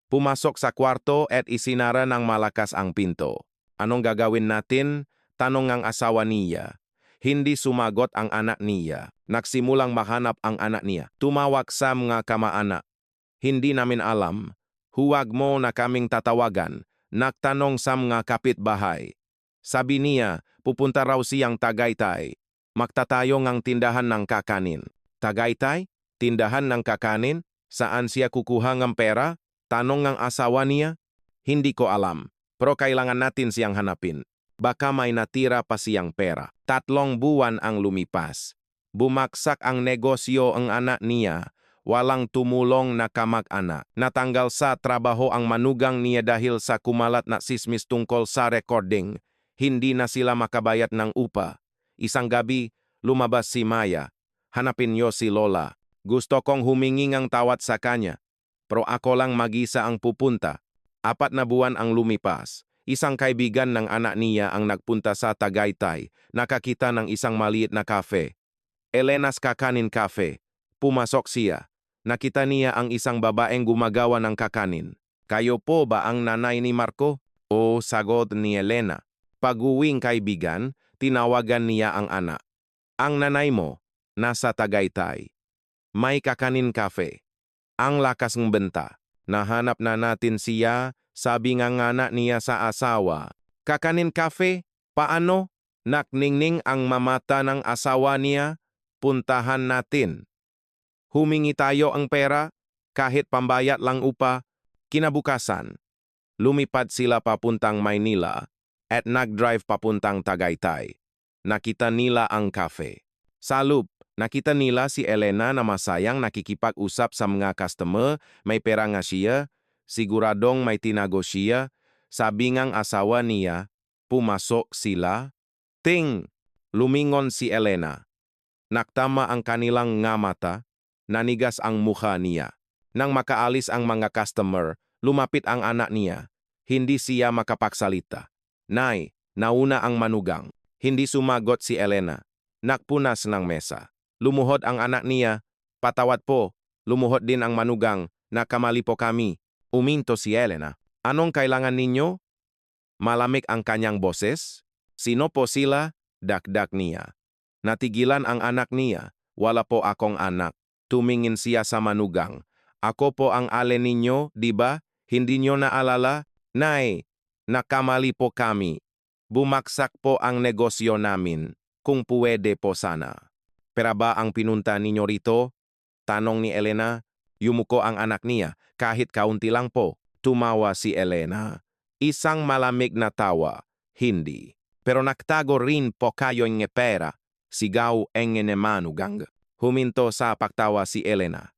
Pumasok sa kwarto at isinara ng malakas ang pinto. Anong gagawin natin? Tanong ang asawa niya. Hindi sumagot ang anak niya. Nagsimulang mahanap ang anak niya. Tumawag sa mga kamaanak. Hindi namin alam. Huwag mo na kaming tatawagan. Nagtanong sa mga kapitbahay. Sabi niya, pupunta raw siyang Tagaytay. Magtatayo ng tindahan ng kakanin. Tagaytay? Tindahan ng kakanin? Saan siya kukuha ng pera? Tanong ng asawa niya. Hindi ko alam. Pero kailangan natin siyang hanapin. Baka may natira pa siyang pera. 3 buwan ang lumipas. Bumaksak ang negosyo ang anak niya. Walang tumulong na kamag-anak. Natanggal sa trabaho ang manugang niya dahil sa kumalat na sismis tungkol sa recording. Hindi na sila makabayad ng upa. Isang gabi, lumabas si Maya. Hanapin niyo si Lola. Gusto kong humingi ng tawad sa kanya. Pero ako lang mag-isa ang pupunta. 4 na buwan ang lumipas. Isang kaibigan ng anak niya ang nagpunta sa Tagaytay. Nakakita ng isang maliit na cafe. Elena's Kakanin Cafe. Pumasok siya. Nakita niya ang isang babaeng gumagawa ng kakanin. Kayo po ba ang nanay ni Marco? O, sagot ni Elena. Pag-uwing kaibigan, tinawagan niya ang anak. Ang nanay mo, nasa Tagaytay. May Kakanin Cafe. Ang lakas ng benta. Nahanap na natin siya, sabi ng anak niya sa asawa. Kakanin Cafe? Paano? Nakningning ang mamata ng asawa niya. Puntahan natin. Humingi tayo ang pera, kahit pambayat lang upa. Kinabukasan, lumipad sila papuntang Maynila at nag-drive papuntang Tagaytay. Nakita nila ang cafe. Sa loob, nakita nila si Elena na masayang nakikipag-usap sa mga customer, may pera nga siya, siguradong may tinago siya. Sabi ngang asawa niya, pumasok sila. Ting! Lumingon si Elena. Naktama ang kanilang nga mata, nanigas ang mukha niya. Nang makaalis ang mga customer, lumapit ang anak niya. Hindi siya makapagsalita. Nay, nauna ang manugang. Hindi sumagot si Elena. Nakpunas ng mesa. Lumuhod ang anak niya. Patawad po. Lumuhod din ang manugang. Nakamali po kami. Uminto si Elena. Anong kailangan ninyo? Malamig ang kanyang boses. Sino po sila? Dakdak niya. Natigilan ang anak niya. Wala po akong anak. Tumingin siya sa manugang. Ako po ang ale ninyo, di ba? Hindi nyo naalala? Nay, nakamali po kami. Bumaksak po ang negosyo namin. Kung puwede po sana. Pera ba ang pinunta ninyo rito? Tanong ni Elena. Yumuko ang anak niya. Kahit kaunti lang po. Tumawa si Elena. Isang malamig na tawa. Hindi. Pero naktago rin po kayo ng pera. Sigaw ang manugang. Huminto sa pagtawa si Elena.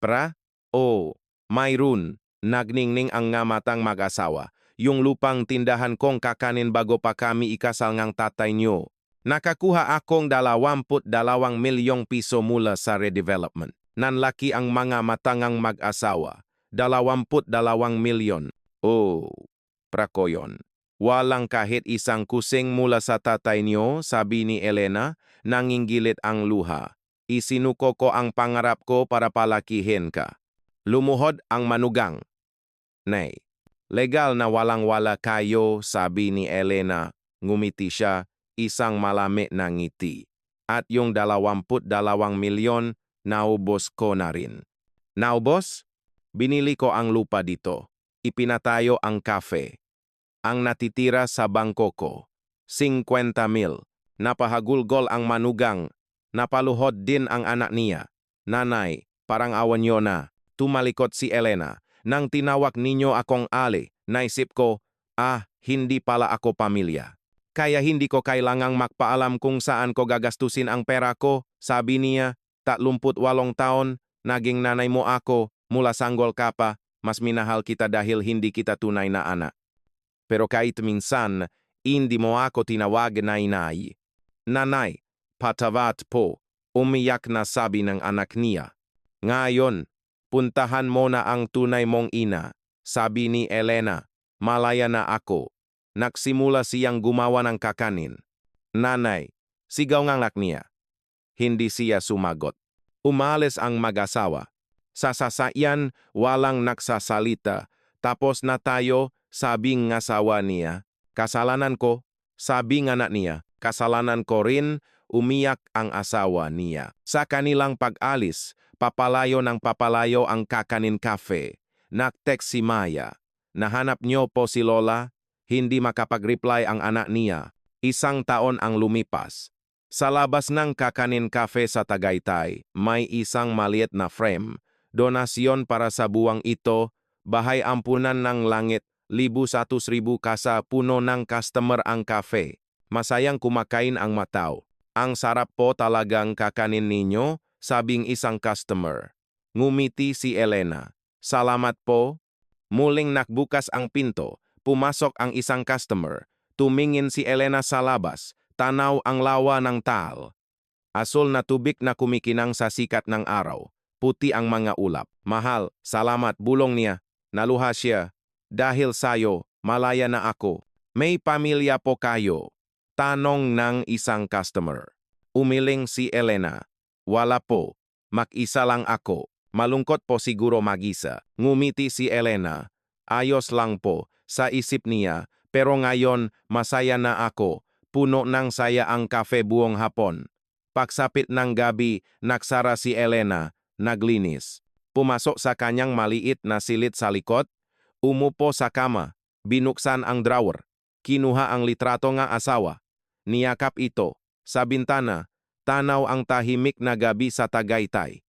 Pra? O, mayroon. Nagningning ang nga matang mag-asawa. Yung lupang tindahan kong kakanin bago pa kami ikasal ngang tatay nyo. Nakakuha akong 22 milyong piso mula sa redevelopment. Nanlaki ang mga matangang mag-asawa. 22 milyon. Oh, prako yon. Walang kahit isang kusing mula sa tatay nyo, sabi ni Elena, nangingilit ang luha. Isinuko ko ang pangarap ko para palakihin ka. Lumuhod ang manugang. Nay, legal na walang-wala kayo, sabi ni Elena. Ngumiti siya, isang malami na ngiti. At yung 22 milyon, naubos ko na rin. Naubos? Binili ko ang lupa dito. Ipinatayo ang cafe. Ang natitira sa bangko ko, 50 mil. Napahagulgol ang manugang. Napaluhod din ang anak niya. Nanay, parang awan niyo na. Tumalikot si Elena. Nang tinawag ninyo akong Ali, naisip ko, hindi pala ako pamilya. Kaya hindi ko kailangang magpaalam kung saan ko gagastusin ang pera ko. Sabi niya, 38 taon, naging nanay mo ako, mula sanggol ka pa, mas minahal kita dahil hindi kita tunay na anak. Pero kahit minsan, hindi mo ako tinawag na inay. Nanay, patavat po, umiyak na sabi ng anak niya. Ngayon, puntahan mo na ang tunay mong ina, sabi ni Elena. Malaya na ako. Nagsimula siyang gumawa ng kakanin. Nanay, sigaw ng anak niya. Hindi siya sumagot. Umalis ang mag-asawa. Sa sasakyan, walang nagsasalita. Tapos na tayo, sabi ng asawa niya. Kasalanan ko, sabi ng anak niya. Kasalanan ko rin, umiyak ang asawa niya. Sa kanilang pag-alis, papalayo ng papalayo ang kakanin cafe. Nag-text si Maya. Nahanap niyo po si Lola? Hindi makapag-reply ang anak niya. 1 taon ang lumipas. Sa labas ng kakanin cafe sa Tagaytay, may isang maliit na frame. Donasyon para sa buwang ito, bahay ampunan ng langit, 1,100 kasa puno ng customer ang cafe. Masayang kumakain ang mataw. Ang sarap po talagang kakanin ninyo, sabing isang customer. Ngumiti si Elena. Salamat po. Muling nakbukas ang pinto. Pumasok ang isang customer. Tumingin si Elena sa labas. Tanaw ang lawa ng Taal. Asul na tubig na kumikinang sa sikat ng araw. Puti ang mga ulap. Mahal, salamat, bulong niya. Naluha siya. Dahil sayo, malaya na ako. May pamilya po kayo. Tanong ng isang customer. Umiling si Elena. Wala po. Mag-isa lang ako. Malungkot po siguro mag-isa. Ngumiti si Elena. Ayos lang po, sa isip niya. Pero ngayon, masaya na ako. Puno ng saya ang cafe buong hapon. Pagsapit ng gabi, nagsara si Elena. Naglinis. Pumasok sa kanyang maliit na silid sa likod. Umupo sa kama. Binuksan ang drawer. Kinuha ang litrato ng asawa. Niyakap ito. Sa bintana, tanaw ang tahimik na gabi sa Tagaytay.